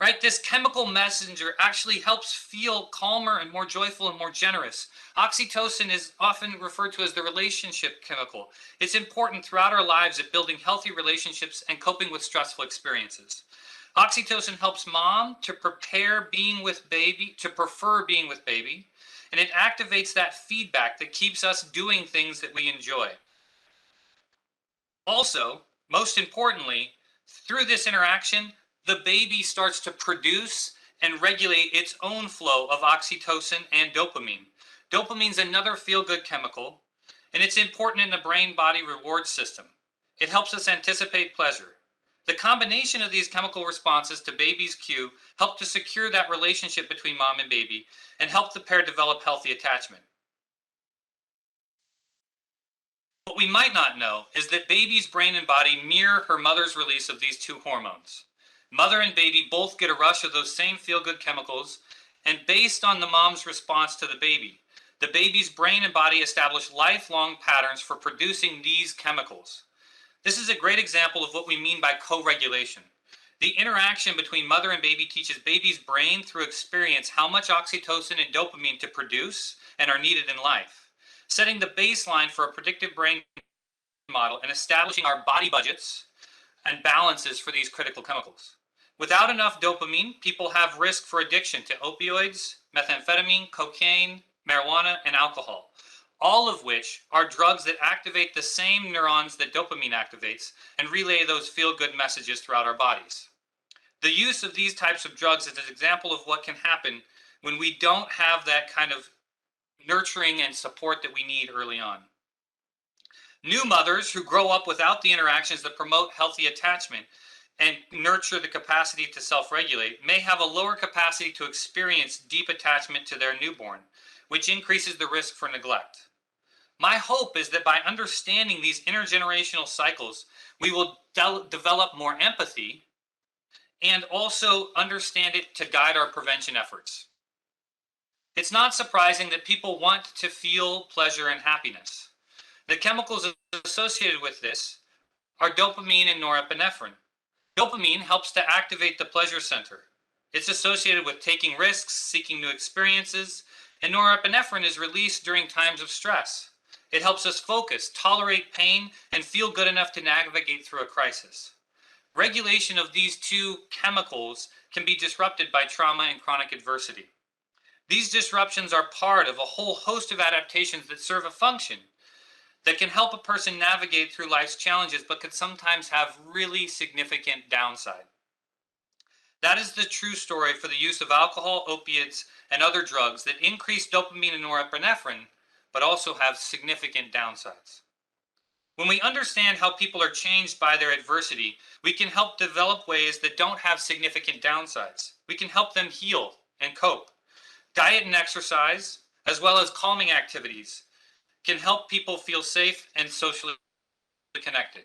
right? This chemical messenger actually helps feel calmer and more joyful and more generous. Oxytocin is often referred to as the relationship chemical. It's important throughout our lives at building healthy relationships and coping with stressful experiences. Oxytocin helps mom to prefer being with baby, and it activates that feedback that keeps us doing things that we enjoy. Also, most importantly, through this interaction, the baby starts to produce and regulate its own flow of oxytocin and dopamine. Dopamine is another feel-good chemical, and it's important in the brain-body reward system. It helps us anticipate pleasure. The combination of these chemical responses to baby's cue help to secure that relationship between mom and baby and help the pair develop healthy attachment. What we might not know is that baby's brain and body mirror her mother's release of these two hormones. Mother and baby both get a rush of those same feel-good chemicals, and based on the mom's response to the baby's brain and body establish lifelong patterns for producing these chemicals. This is a great example of what we mean by co-regulation. The interaction between mother and baby teaches baby's brain through experience how much oxytocin and dopamine to produce and are needed in life, setting the baseline for a predictive brain model and establishing our body budgets and balances for these critical chemicals. Without enough dopamine, people have risk for addiction to opioids, methamphetamine, cocaine, marijuana, and alcohol, all of which are drugs that activate the same neurons that dopamine activates and relay those feel-good messages throughout our bodies. The use of these types of drugs is an example of what can happen when we don't have that kind of nurturing and support that we need early on. New mothers who grow up without the interactions that promote healthy attachment and nurture the capacity to self-regulate may have a lower capacity to experience deep attachment to their newborn, which increases the risk for neglect. My hope is that by understanding these intergenerational cycles, we will develop more empathy and also understand it to guide our prevention efforts. It's not surprising that people want to feel pleasure and happiness. The chemicals associated with this are dopamine and norepinephrine. Dopamine helps to activate the pleasure center. It's associated with taking risks, seeking new experiences, and norepinephrine is released during times of stress. It helps us focus, tolerate pain, and feel good enough to navigate through a crisis. Regulation of these two chemicals can be disrupted by trauma and chronic adversity. These disruptions are part of a whole host of adaptations that serve a function that can help a person navigate through life's challenges, but can sometimes have really significant downside. That is the true story for the use of alcohol, opiates, and other drugs that increase dopamine and norepinephrine, but also have significant downsides. When we understand how people are changed by their adversity, we can help develop ways that don't have significant downsides. We can help them heal and cope. Diet and exercise, as well as calming activities, can help people feel safe and socially connected.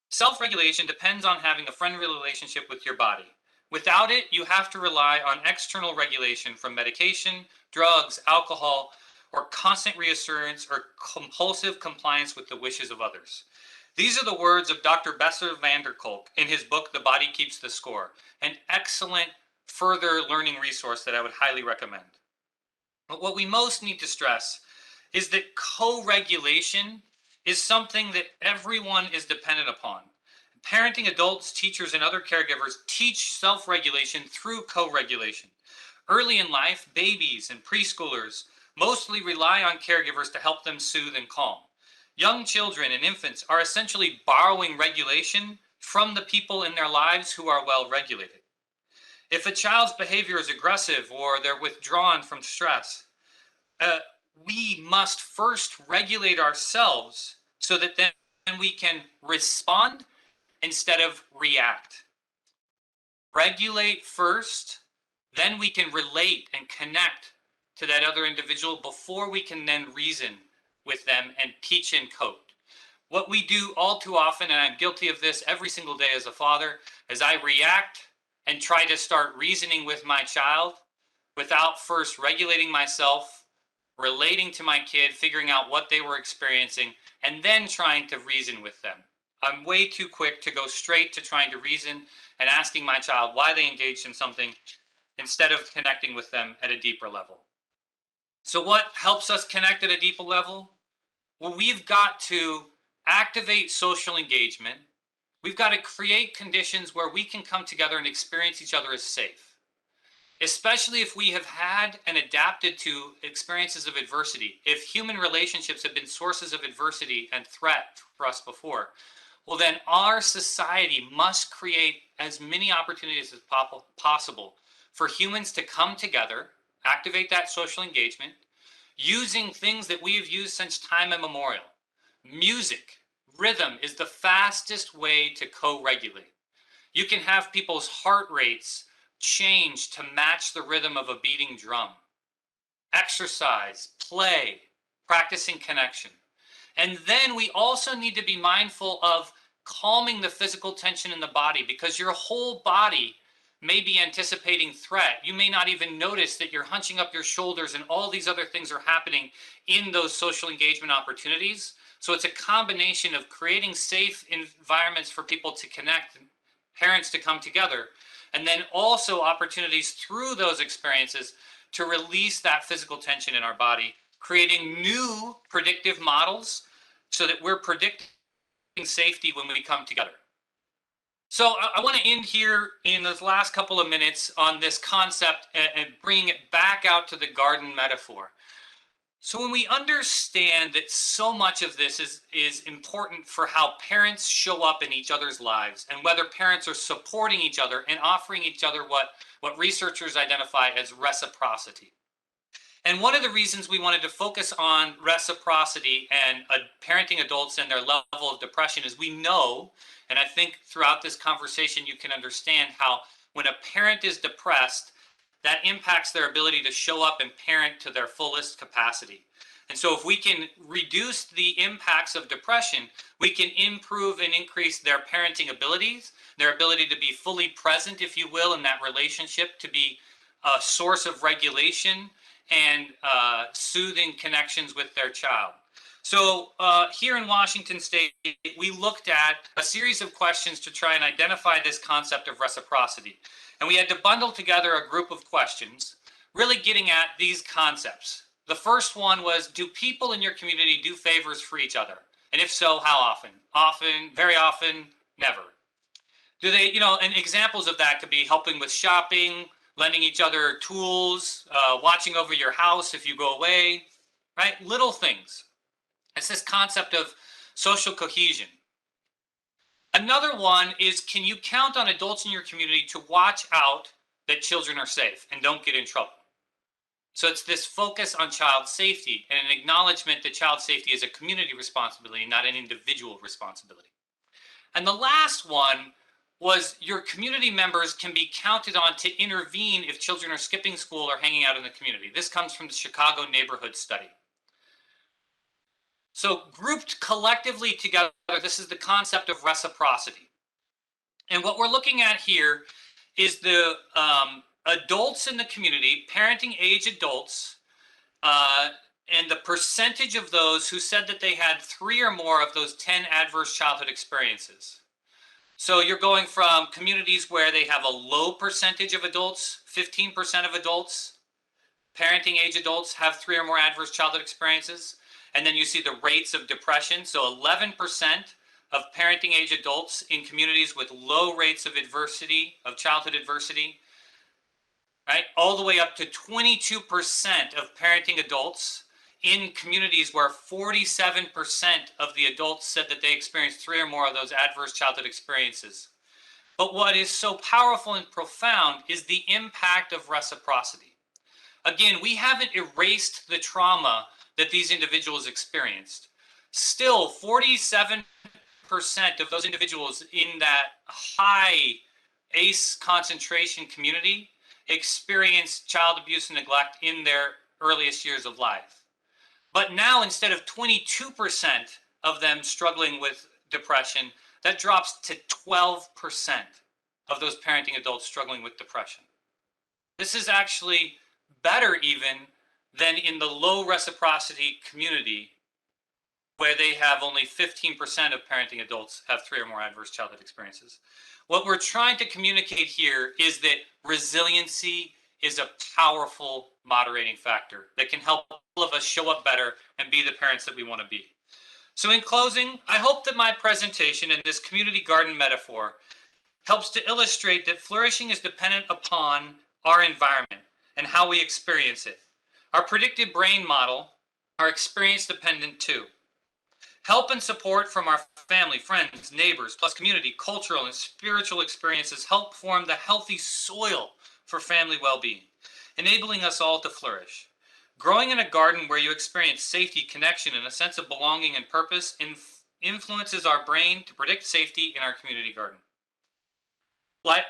Self-regulation depends on having a friendly relationship with your body. Without it, you have to rely on external regulation from medication, drugs, alcohol, or constant reassurance or compulsive compliance with the wishes of others. These are the words of Dr. Bessel van der Kolk in his book, The Body Keeps the Score, an excellent further learning resource that I would highly recommend. But what we most need to stress is that co-regulation is something that everyone is dependent upon. Parenting adults, teachers, and other caregivers teach self-regulation through co-regulation. Early in life, babies and preschoolers mostly rely on caregivers to help them soothe and calm. Young children and infants are essentially borrowing regulation from the people in their lives who are well regulated. If a child's behavior is aggressive or they're withdrawn from stress, we must first regulate ourselves so that then we can respond instead of react. Regulate first, then we can relate and connect to that other individual before we can then reason with them and teach and code. What we do all too often, and I'm guilty of this every single day as a father, is I react and try to start reasoning with my child without first regulating myself, relating to my kid, figuring out what they were experiencing, and then trying to reason with them. I'm way too quick to go straight to trying to reason and asking my child why they engaged in something instead of connecting with them at a deeper level. So what helps us connect at a deeper level? Well, we've got to activate social engagement. We've got to create conditions where we can come together and experience each other as safe, especially if we have had and adapted to experiences of adversity. If human relationships have been sources of adversity and threat for us before, well, then our society must create as many opportunities as possible for humans to come together, activate that social engagement, using things that we have used since time immemorial. Music, rhythm is the fastest way to co-regulate. You can have people's heart rates change to match the rhythm of a beating drum. Exercise, play, practicing connection. And then we also need to be mindful of calming the physical tension in the body, because your whole body may be anticipating threat. You may not even notice that you're hunching up your shoulders and all these other things are happening in those social engagement opportunities. So it's a combination of creating safe environments for people to connect, parents to come together, and then also opportunities through those experiences to release that physical tension in our body, creating new predictive models so that we're predicting safety when we come together. So I want to end here in this last couple of minutes on this concept and bring it back out to the garden metaphor. So when we understand that so much of this is important for how parents show up in each other's lives and whether parents are supporting each other and offering each other what researchers identify as reciprocity. And one of the reasons we wanted to focus on reciprocity and parenting adults and their level of depression is we know, and I think throughout this conversation you can understand how when a parent is depressed, that impacts their ability to show up and parent to their fullest capacity. And so if we can reduce the impacts of depression, we can improve and increase their parenting abilities, their ability to be fully present, if you will, in that relationship, to be a source of regulation and soothing connections with their child. So here in Washington State, we looked at a series of questions to try and identify this concept of reciprocity. And we had to bundle together a group of questions, really getting at these concepts. The first one was, do people in your community do favors for each other? And if so, how often? Often, very often, never. Do they, and examples of that could be helping with shopping, lending each other tools, watching over your house if you go away, right? Little things. It's this concept of social cohesion. Another one is, can you count on adults in your community to watch out that children are safe and don't get in trouble? So it's this focus on child safety and an acknowledgement that child safety is a community responsibility, not an individual responsibility. And the last one was your community members can be counted on to intervene if children are skipping school or hanging out in the community. This comes from the Chicago Neighborhood Study. So grouped collectively together, this is the concept of reciprocity. And what we're looking at here is the adults in the community, parenting age adults, and the percentage of those who said that they had 3 or more of those 10 adverse childhood experiences. So you're going from communities where they have a low percentage of adults, 15% of adults, parenting age adults have 3 or more adverse childhood experiences. And then you see the rates of depression. So 11% of parenting age adults in communities with low rates of adversity, of childhood adversity, right? All the way up to 22% of parenting adults in communities where 47% of the adults said that they experienced 3 or more of those adverse childhood experiences. But what is so powerful and profound is the impact of reciprocity. Again, we haven't erased the trauma that these individuals experienced. Still, 47% of those individuals in that high ACE concentration community experienced child abuse and neglect in their earliest years of life. But now, instead of 22% of them struggling with depression, that drops to 12% of those parenting adults struggling with depression. This is actually better even than in the low reciprocity community, where they have only 15% of parenting adults have 3 or more adverse childhood experiences. What we're trying to communicate here is that resiliency is a powerful moderating factor that can help all of us show up better and be the parents that we want to be. So in closing, I hope that my presentation and this community garden metaphor helps to illustrate that flourishing is dependent upon our environment and how we experience it. Our predictive brain model are experience dependent too. Help and support from our family, friends, neighbors, plus community, cultural, and spiritual experiences help form the healthy soil for family well-being, enabling us all to flourish. Growing in a garden where you experience safety, connection, and a sense of belonging and purpose influences our brain to predict safety in our community garden.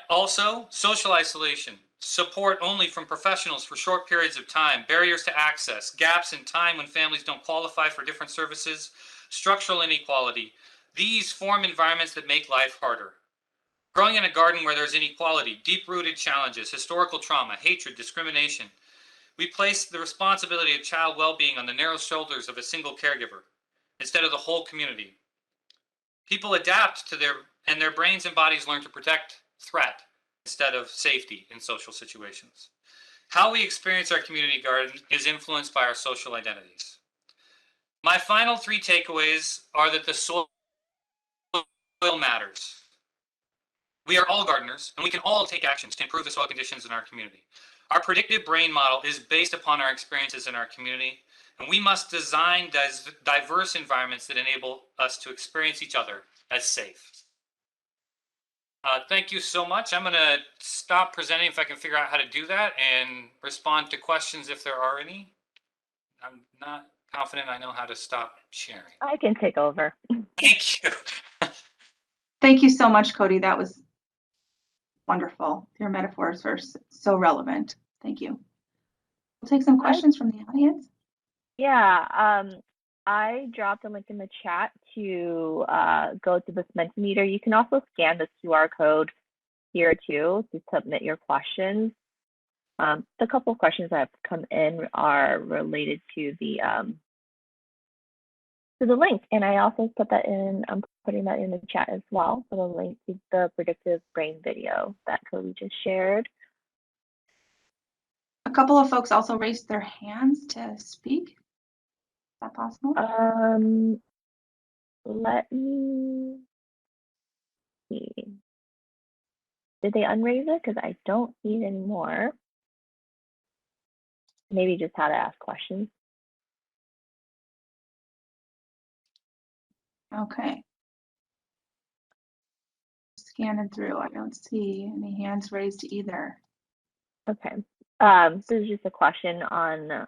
Also, social isolation, support only from professionals for short periods of time, barriers to access, gaps in time when families don't qualify for different services, structural inequality. These form environments that make life harder. Growing in a garden where there's inequality, deep-rooted challenges, historical trauma, hatred, discrimination. We place the responsibility of child well-being on the narrow shoulders of a single caregiver instead of the whole community. People adapt to their brains and bodies learn to protect threat instead of safety in social situations. How we experience our community garden is influenced by our social identities. My final 3 takeaways are that the soil matters. We are all gardeners, and we can all take actions to improve the soil conditions in our community. Our predictive brain model is based upon our experiences in our community, And we must design diverse environments that enable us to experience each other as safe. Thank you so much. I'm going to stop presenting if I can figure out how to do that and respond to questions if there are any. I'm not confident I know how to stop sharing. I can take over. Thank you. Thank you so much, Cody. That was wonderful. Your metaphors were so relevant. Thank you. We'll take some questions from the audience. Yeah, I dropped a link in the chat to go to this Mentimeter. You can also scan the QR code here too to submit your questions. The couple of questions that have come in are related to the link, and I also put that in. I'm putting that in the chat as well for the link to the predictive brain video that Cody just shared. A couple of folks also raised their hands to speak. Is that possible? Let me see. Did they unraise it? Because I don't see it anymore. Maybe just how to ask questions. Okay. Scanning through, I don't see any hands raised either. Okay. This is just a question on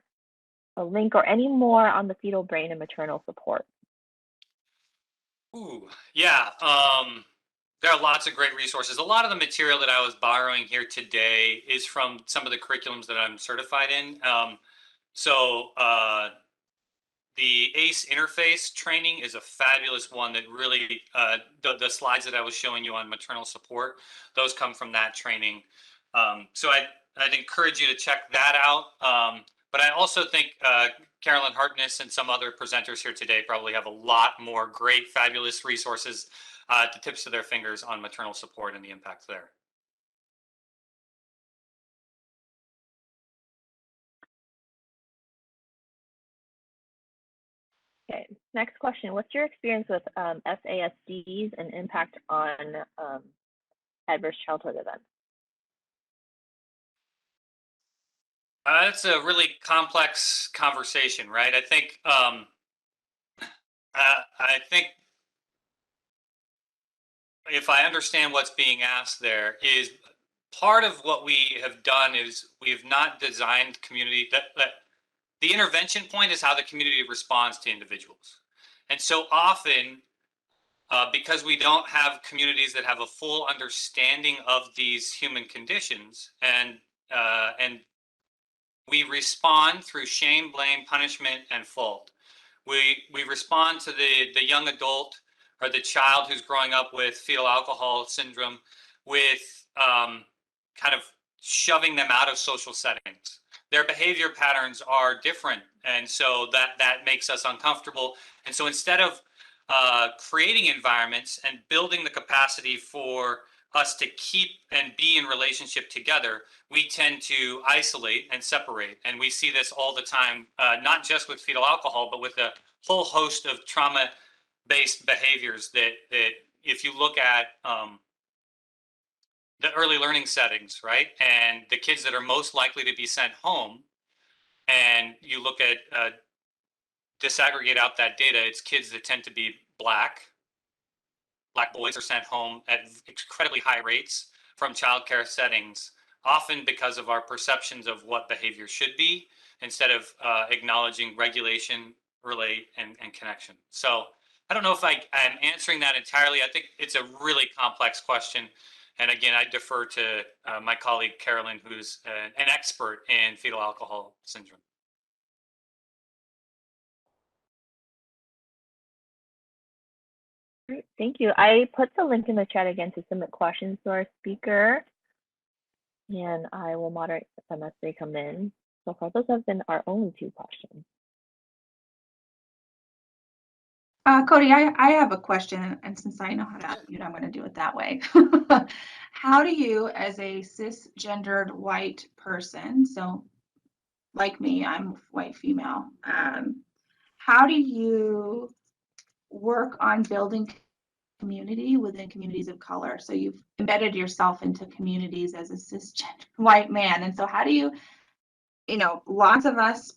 a link or any more on the fetal brain and maternal support. Ooh, yeah. There are lots of great resources. A lot of the material that I was borrowing here today is from some of the curriculums that I'm certified in. The ACE interface training is a fabulous one that really, the slides that I was showing you on maternal support, those come from that training. So I'd encourage you to check that out. But I also think Carolyn Hartness and some other presenters here today probably have a lot more great, fabulous resources at the tips of their fingers on maternal support and the impact there. Okay, next question. What's your experience with SASDs and impact on adverse childhood events? That's a really complex conversation, right? I think if I understand what's being asked there is part of what we have done is we have not designed community that the intervention point is how the community responds to individuals. And so often, because we don't have communities that have a full understanding of these human conditions, and we respond through shame, blame, punishment, and fault. We respond to the young adult or the child who's growing up with fetal alcohol syndrome with kind of shoving them out of social settings. Their behavior patterns are different, and so that makes us uncomfortable. And so instead of creating environments and building the capacity for us to keep and be in relationship together, we tend to isolate and separate. And we see this all the time, not just with fetal alcohol, but with a whole host of trauma-based behaviors that if you look at the early learning settings, right? And the kids that are most likely to be sent home, and you look at disaggregate out that data, it's kids that tend to be Black boys are sent home at incredibly high rates from childcare settings, often because of our perceptions of what behavior should be, instead of acknowledging regulation, relate, and connection. So I don't know if I'm answering that entirely. I think it's a really complex question. And again, I defer to my colleague, Carolyn, who's an expert in fetal alcohol syndrome. Great, thank you. I put the link in the chat again to submit questions to our speaker, and I will moderate them as they come in. So far, those have been our only 2 questions. Cody, I have a question, and since I know how to unmute, I'm going to do it that way. How do you, as a cisgendered white person, so like me, I'm white female, how do you work on building community within communities of color? So you've embedded yourself into communities as a cisgendered white man, and so how do you, lots of us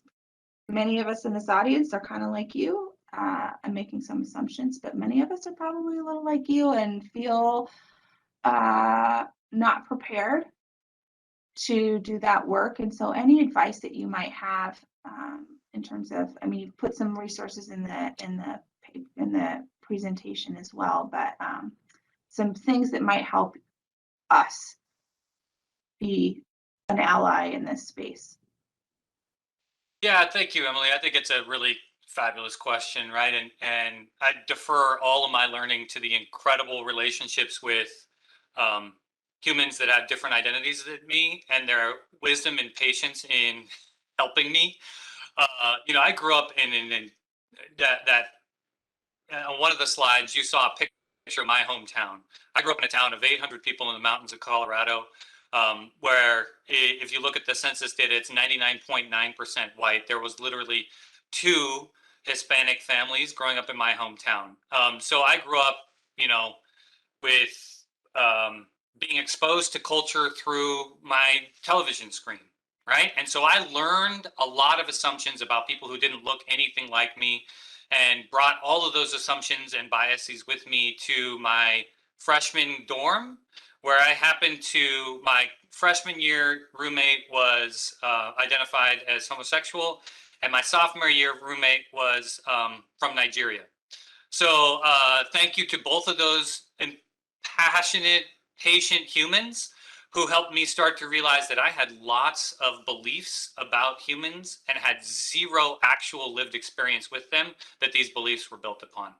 many of us in this audience are kind of like you. I'm making some assumptions, but many of us are probably a little like you and feel not prepared to do that work. And so any advice that you might have in terms of, I mean, you've put some resources in the presentation as well, but some things that might help us be an ally in this space. Yeah, thank you, Emily. I think it's a really fabulous question, right? And I defer all of my learning to the incredible relationships with humans that have different identities than me, and their wisdom and patience in helping me. I grew up in that on one of the slides you saw a picture of my hometown. I grew up in a town of 800 people in the mountains of Colorado, where if you look at the census data, it's 99.9% white. There was literally 2 Hispanic families growing up in my hometown. So I grew up, with being exposed to culture through my television screen, right? And so I learned a lot of assumptions about people who didn't look anything like me, and brought all of those assumptions and biases with me to my freshman dorm, where I happened to, my freshman year roommate was identified as homosexual, and my sophomore year roommate was from Nigeria. So thank you to both of those passionate, patient humans who helped me start to realize that I had lots of beliefs about humans and had zero actual lived experience with them that these beliefs were built upon.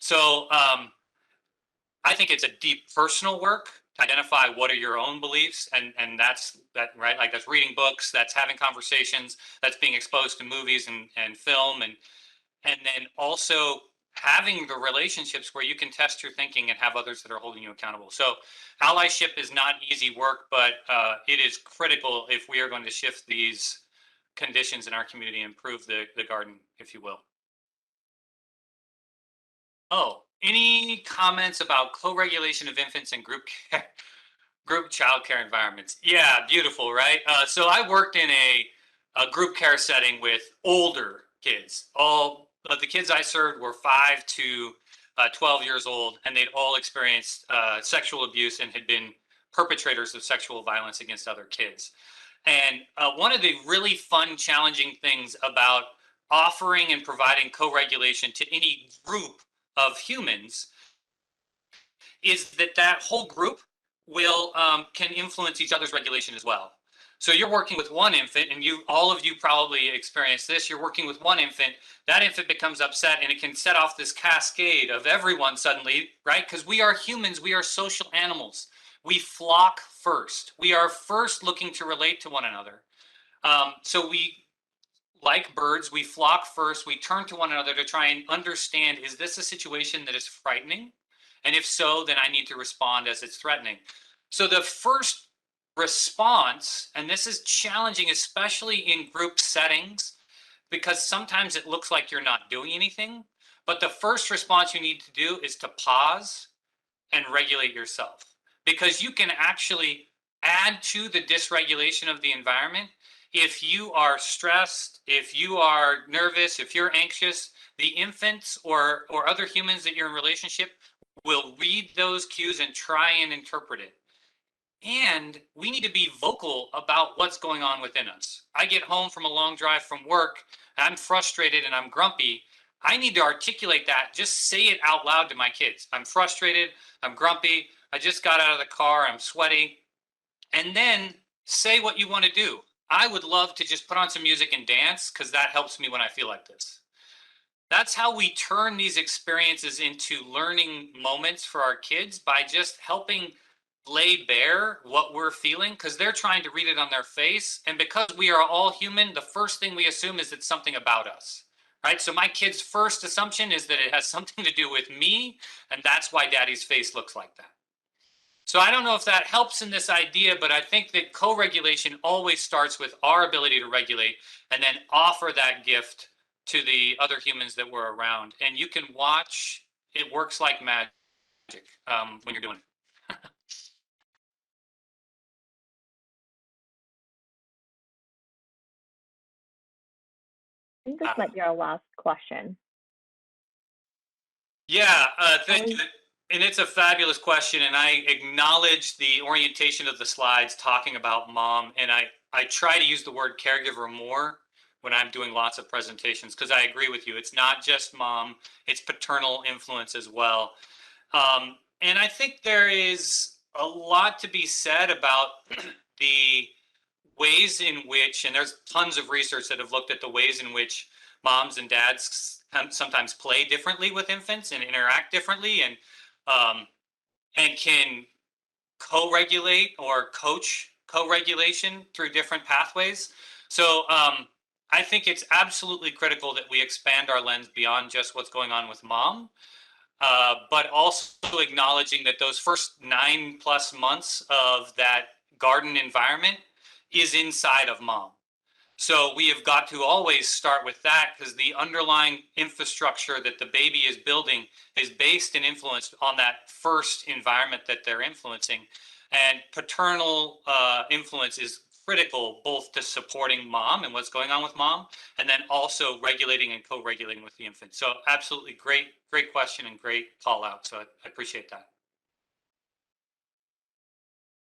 So I think it's a deep personal work to identify what are your own beliefs, and that's right, like that's reading books, that's having conversations, that's being exposed to movies and film, and then also having the relationships where you can test your thinking and have others that are holding you accountable. So allyship is not easy work, but it is critical if we are going to shift these conditions in our community and improve the garden, if you will. Oh, any comments about co-regulation of infants and group child care environments? Yeah, beautiful, right? So I worked in a group care setting with older kids. The kids I served were 5 to 12 years old, and they'd all experienced sexual abuse and had been perpetrators of sexual violence against other kids. And one of the really fun, challenging things about offering and providing co-regulation to any group of humans is that whole group will can influence each other's regulation as well. So you're working with one infant, and all of you probably experience this. You're working with one infant, that infant becomes upset, and it can set off this cascade of everyone suddenly, right? Because we are humans, we are social animals. We flock first. We are first looking to relate to one another. So we, like birds, we flock first. We turn to one another to try and understand, is this a situation that is frightening? And if so, then I need to respond as it's threatening. So the first response, and this is challenging, especially in group settings, because sometimes it looks like you're not doing anything, but the first response you need to do is to pause and regulate yourself, because you can actually add to the dysregulation of the environment. If you are stressed, if you are nervous, if you're anxious, the infants or other humans that you're in relationship will read those cues and try and interpret it. And we need to be vocal about what's going on within us. I get home from a long drive from work, I'm frustrated and I'm grumpy. I need to articulate that, just say it out loud to my kids. I'm frustrated, I'm grumpy, I just got out of the car, I'm sweaty. And then say what you want to do. I would love to just put on some music and dance, because that helps me when I feel like this. That's how we turn these experiences into learning moments for our kids, by just helping lay bare what we're feeling, because they're trying to read it on their face. And because we are all human, the first thing we assume is it's something about us, right? So my kid's first assumption is that it has something to do with me, and that's why daddy's face looks like that. So I don't know if that helps in this idea, but I think that co-regulation always starts with our ability to regulate, and then offer that gift to the other humans that we're around. And you can watch, it works like magic when you're doing it. think this might be our last question. Yeah, thank you. And it's a fabulous question, and I acknowledge the orientation of the slides talking about mom, and I try to use the word caregiver more when I'm doing lots of presentations, because I agree with you. It's not just mom, it's paternal influence as well. And I think there is a lot to be said about the ways in which, and there's tons of research that have looked at the ways in which moms and dads sometimes play differently with infants and interact differently, and can co-regulate or coach co-regulation through different pathways. So I think it's absolutely critical that we expand our lens beyond just what's going on with mom, but also acknowledging that those first 9+ months of that garden environment is inside of mom. So we have got to always start with that, because the underlying infrastructure that the baby is building is based and influenced on that first environment that they're influencing. And paternal influence is critical both to supporting mom and what's going on with mom, and then also regulating and co-regulating with the infant. So absolutely great question and great call out. So I appreciate that.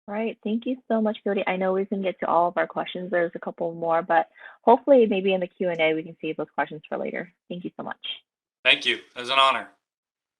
All right, thank you so much, Cody. I know we can get to all of our questions. There's a couple more, but hopefully maybe in the Q&A we can save those questions for later. Thank you so much. Thank you. It was an honor.